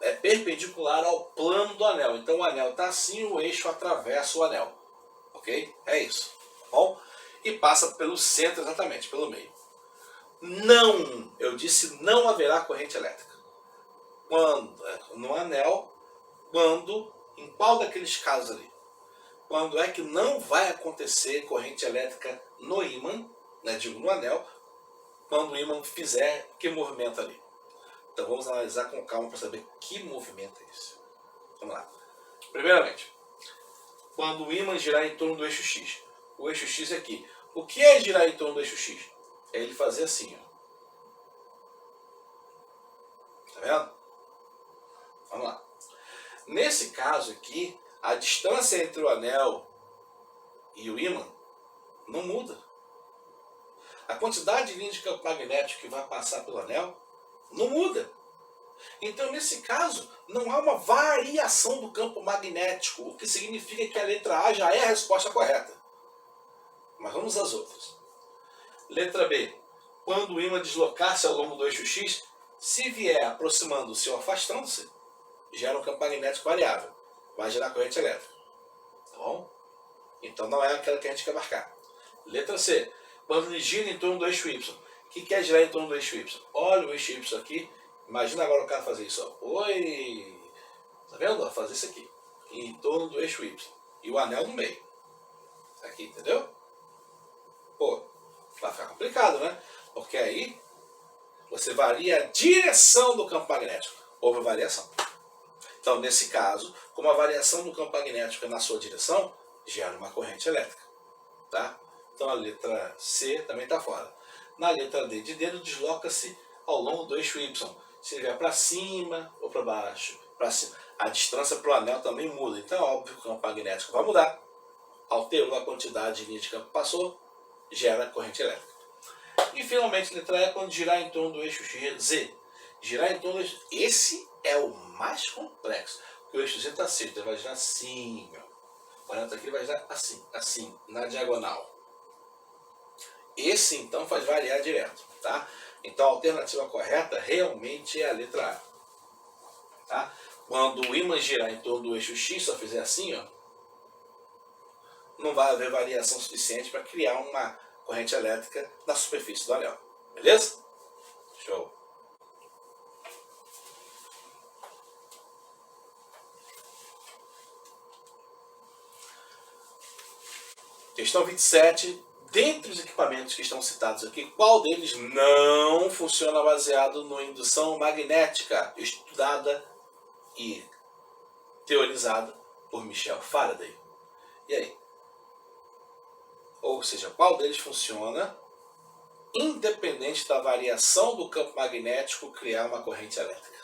é perpendicular ao plano do anel. Então o anel está assim e o eixo atravessa o anel. Ok? É isso. Tá bom? E passa pelo centro exatamente, pelo meio. Não, eu disse não haverá corrente elétrica. Quando? No anel, quando, em qual daqueles casos ali? quando é que não vai acontecer corrente elétrica no ímã, né, digo no anel, quando o ímã fizer que movimento ali. Então vamos analisar com calma para saber que movimento é esse. Vamos lá. Primeiramente, quando o ímã girar em torno do eixo X. O eixo X é aqui. O que é girar em torno do eixo X? É ele fazer assim, ó. Tá vendo? Vamos lá. Nesse caso aqui, a distância entre o anel e o ímã não muda. A quantidade de linha de campo magnético que vai passar pelo anel não muda. Então, nesse caso, não há uma variação do campo magnético, o que significa que a letra A já é a resposta correta. Mas vamos às outras. Letra B. Quando o ímã deslocar-se ao longo do eixo X, se vier aproximando-se ou afastando-se, gera um campo magnético variável. Vai gerar corrente elétrica. Tá bom? Então não é aquela que a gente quer marcar. Letra C. Quando ele gira em torno do eixo Y. O que é girar em torno do eixo Y? Olha o eixo Y aqui. Imagina agora o cara fazer isso. Ó. Oi! Tá vendo? Fazer isso aqui. Em torno do eixo Y. E o anel no meio. Aqui, entendeu? Pô, vai ficar complicado, né? Porque aí você varia a direção do campo magnético. Houve variação. Então, nesse caso, como a variação do campo magnético é na sua direção, gera uma corrente elétrica. Tá? Então a letra C também está fora. Na letra D de dedo, desloca-se ao longo do eixo Y. Se vier para cima ou para baixo, para cima, a distância para o anel também muda. Então é óbvio que o campo magnético vai mudar. Alterou a quantidade de linha de campo que passou, gera corrente elétrica. E finalmente, letra E, quando girar em torno do eixo Z. Girar em torno do eixo... Esse é o mais complexo. Porque o eixo Z está assim, então ele vai girar assim, meu. O anel aqui vai girar assim, assim, na diagonal. Esse então faz variar direto, tá? Então a alternativa correta realmente é a letra A. Tá? Quando o ímã girar em torno do eixo X, só fizer assim, ó, não vai haver variação suficiente para criar uma corrente elétrica na superfície do anel. Beleza? Show! Questão 27. Dentre os equipamentos que estão citados aqui, qual deles não funciona baseado na indução magnética, estudada e teorizada por Michel Faraday? E aí? Ou seja, qual deles funciona independente da variação do campo magnético criar uma corrente elétrica?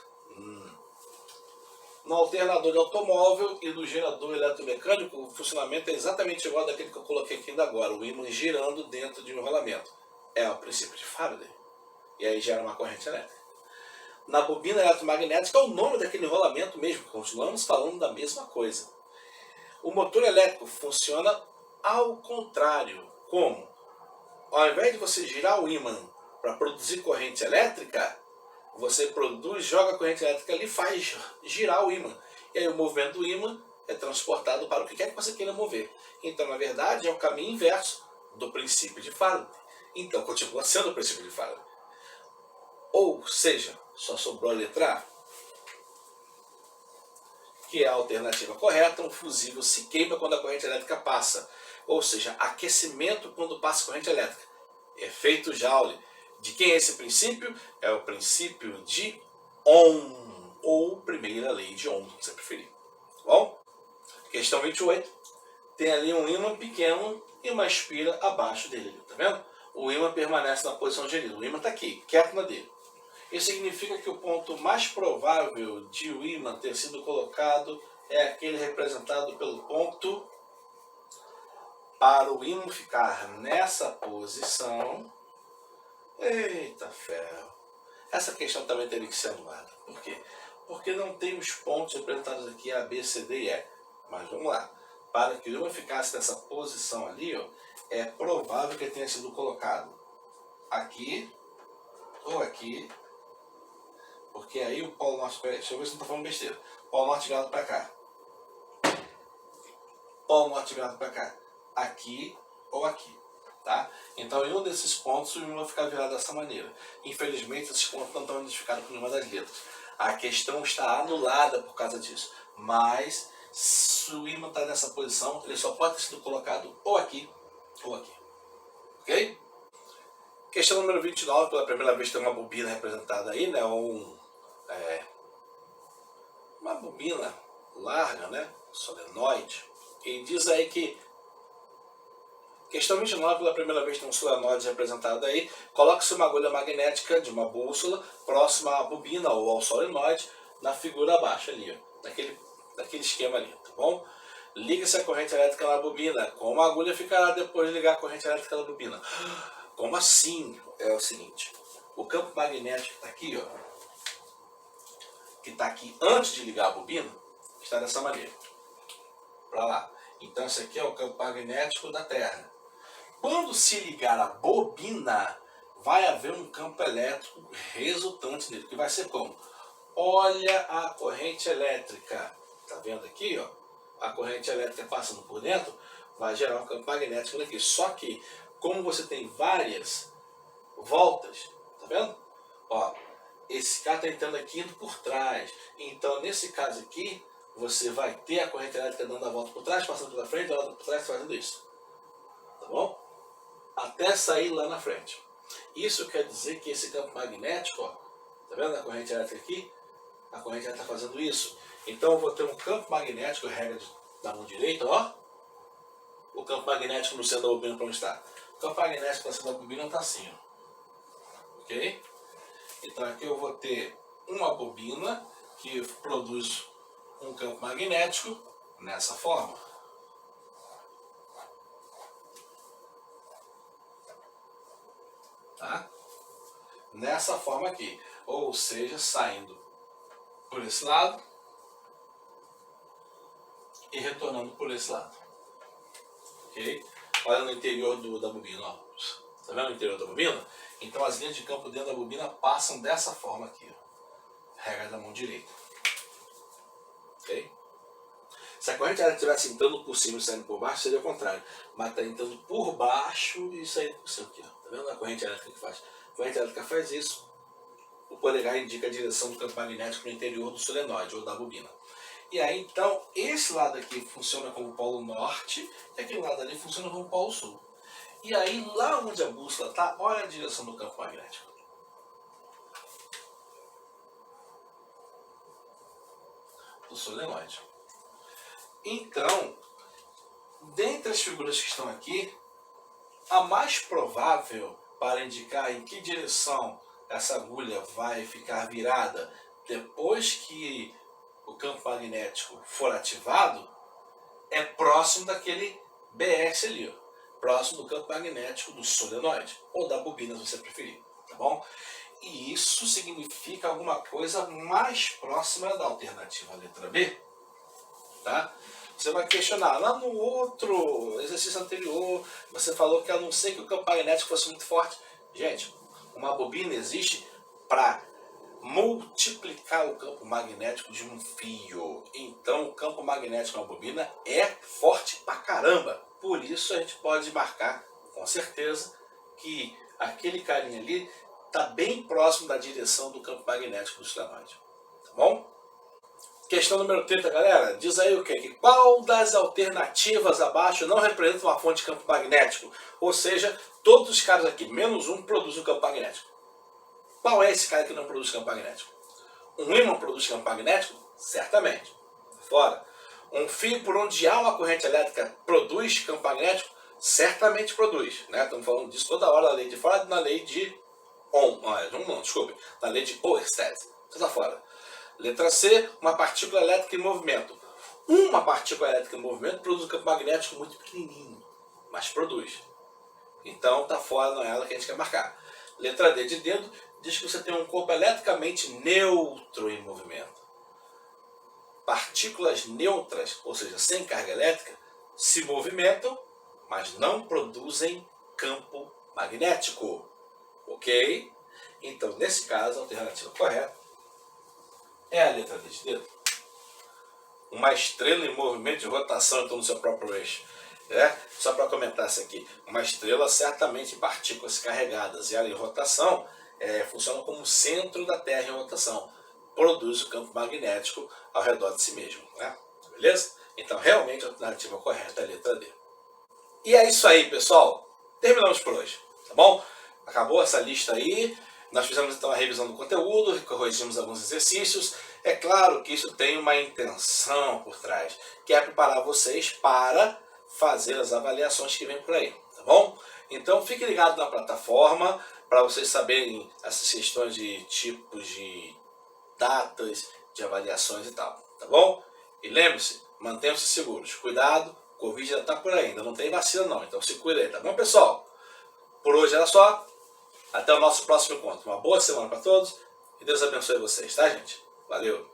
No alternador de automóvel e no gerador eletromecânico, o funcionamento é exatamente igual daquele que eu coloquei aqui ainda agora, o ímã girando dentro de um enrolamento. É o princípio de Faraday. E aí gera uma corrente elétrica. Na bobina eletromagnética é o nome daquele enrolamento mesmo, continuamos falando da mesma coisa. O motor elétrico funciona ao contrário. Como? Ao invés de você girar o ímã para produzir corrente elétrica, você produz, joga a corrente elétrica ali e faz girar o ímã. E aí o movimento do ímã é transportado para o que quer que você queira mover. Então, na verdade, é o caminho inverso do princípio de Faraday. Então, continua sendo o princípio de Faraday. Ou seja, só sobrou a letra A, que é a alternativa correta. Um fusível se queima quando a corrente elétrica passa. Ou seja, aquecimento quando passa a corrente elétrica. Efeito Joule. De quem é esse princípio? É o princípio de Ohm, ou primeira lei de Ohm, se você preferir. Tá bom? Questão 28. Tem ali um ímã pequeno e uma espira abaixo dele. Tá vendo? O ímã permanece na posição gerida. O ímã está aqui, quieto na dele. Isso significa que o ponto mais provável de o ímã ter sido colocado é aquele representado pelo ponto. Para o ímã ficar nessa posição... Eita ferro! Essa questão também teria que ser anulada. Por quê? Porque não tem os pontos representados aqui A, B, C, D e E. Mas vamos lá. Para que o ímã ficasse nessa posição ali, ó, é provável que ele tenha sido colocado aqui ou aqui. Porque aí o polo norte... Deixa eu ver se não estou falando besteira. Polo norte virado para cá. Polo norte virado para cá. Aqui ou aqui. Tá? Então, em um desses pontos, o ímã vai ficar virado dessa maneira. Infelizmente, esses pontos não estão identificados com nenhuma das letras. A questão está anulada por causa disso. Mas Se o ímã está nessa posição, ele só pode ter sido colocado ou aqui ou aqui. Ok? Questão número 29, pela primeira vez tem uma bobina representada aí, né? Uma bobina larga, né? Solenoide. E diz aí que questão 29, pela primeira vez tem um solenoide representado aí. Coloque-se uma agulha magnética de uma bússola próxima à bobina ou ao solenoide na figura abaixo ali, ó, daquele esquema ali, tá bom? Liga-se a corrente elétrica na bobina. Como a agulha ficará depois de ligar a corrente elétrica na bobina? Como assim? É o seguinte, o campo magnético que está aqui, ó, que está aqui antes de ligar a bobina, está dessa maneira, para lá. Então esse aqui é o campo magnético da Terra. Quando se ligar a bobina, vai haver um campo elétrico resultante dele, que vai ser como? Olha a corrente elétrica, tá vendo aqui, ó? A corrente elétrica passando por dentro, vai gerar um campo magnético aqui. Só que, como você tem várias voltas, tá vendo? Ó, esse cara está entrando aqui indo por trás. Então, nesse caso aqui, você vai ter a corrente elétrica dando a volta por trás, passando pela frente, dando a volta por trás, fazendo isso. Tá bom? Até sair lá na frente. Isso quer dizer que esse campo magnético, ó, tá vendo a corrente elétrica aqui? A corrente está fazendo isso. Então eu vou ter um campo magnético, regra da mão direita, ó. O campo magnético no centro da bobina para onde está? O campo magnético no centro da bobina está assim, ó. Ok? Então aqui eu vou ter uma bobina que produz um campo magnético nessa forma. Tá? Nessa forma aqui. Ou seja, saindo por esse lado e retornando por esse lado. Ok? Olha no interior da bobina, ó. Tá vendo o interior da bobina? Então as linhas de campo dentro da bobina passam dessa forma aqui, ó. Regra da mão direita. Ok? Se a corrente elétrica estivesse entrando por cima e saindo por baixo, seria o contrário. Mas está entrando por baixo e saindo por cima aqui, ó. Tá vendo a corrente elétrica que faz? A corrente elétrica faz isso. O polegar indica a direção do campo magnético no interior do solenoide ou da bobina. E aí, então, esse lado aqui funciona como polo norte e aquele lado ali funciona como polo sul. E aí, lá onde a bússola está, olha a direção do campo magnético. Do solenoide. Então, dentre as figuras que estão aqui, a mais provável para indicar em que direção essa agulha vai ficar virada depois que o campo magnético for ativado é próximo daquele BS ali, ó, próximo do campo magnético do solenoide, ou da bobina se você preferir, tá bom? E isso significa alguma coisa mais próxima da alternativa letra B, tá? Você vai questionar, lá no outro exercício anterior, você falou que a não ser que o campo magnético fosse muito forte. Gente, uma bobina existe para multiplicar o campo magnético de um fio. Então o campo magnético na bobina é forte pra caramba. Por isso a gente pode marcar com certeza que aquele carinha ali está bem próximo da direção do campo magnético do solenoide. Tá bom? Questão número 30, galera. Diz aí o quê? Que qual das alternativas abaixo não representa uma fonte de campo magnético? Ou seja, todos os caras aqui, menos um, produzem o campo magnético. Qual é esse cara que não produz campo magnético? Um ímã produz campo magnético? Certamente. Fora. Um fio por onde há uma corrente elétrica produz campo magnético? Certamente produz. Né? Estamos falando disso toda hora na lei de Faraday, na lei de Ohm. Desculpe. Na lei de Oersted. Você está fora. Letra C, uma partícula elétrica em movimento. Uma partícula elétrica em movimento produz um campo magnético muito pequenininho, mas produz. Então está fora, não é ela que a gente quer marcar. Letra D de dedo diz que você tem um corpo eletricamente neutro em movimento. Partículas neutras, ou seja, sem carga elétrica, se movimentam, mas não produzem campo magnético. Ok? Então, nesse caso, a alternativa correta é a letra D de dedo. Uma estrela em movimento de rotação então no seu próprio eixo. Só para comentar isso aqui. Uma estrela certamente em partículas carregadas e ela em rotação funciona como centro da Terra em rotação. Produz o campo magnético ao redor de si mesmo. Né? Beleza? Então, realmente, a alternativa correta é a letra D. E é isso aí, pessoal. Terminamos por hoje, tá bom? Acabou essa lista aí. Nós fizemos então a revisão do conteúdo, corrigimos alguns exercícios. É claro que isso tem uma intenção por trás, que é preparar vocês para fazer as avaliações que vem por aí, tá bom? Então fique ligado na plataforma para vocês saberem essas questões de tipos de datas, de avaliações e tal, tá bom? E lembre-se, mantenham-se seguros. Cuidado, o Covid ainda está por aí, ainda não tem vacina não, então se cuida aí, tá bom, pessoal? Por hoje era só. Até o nosso próximo encontro. Uma boa semana para todos e Deus abençoe vocês, tá, gente? Valeu!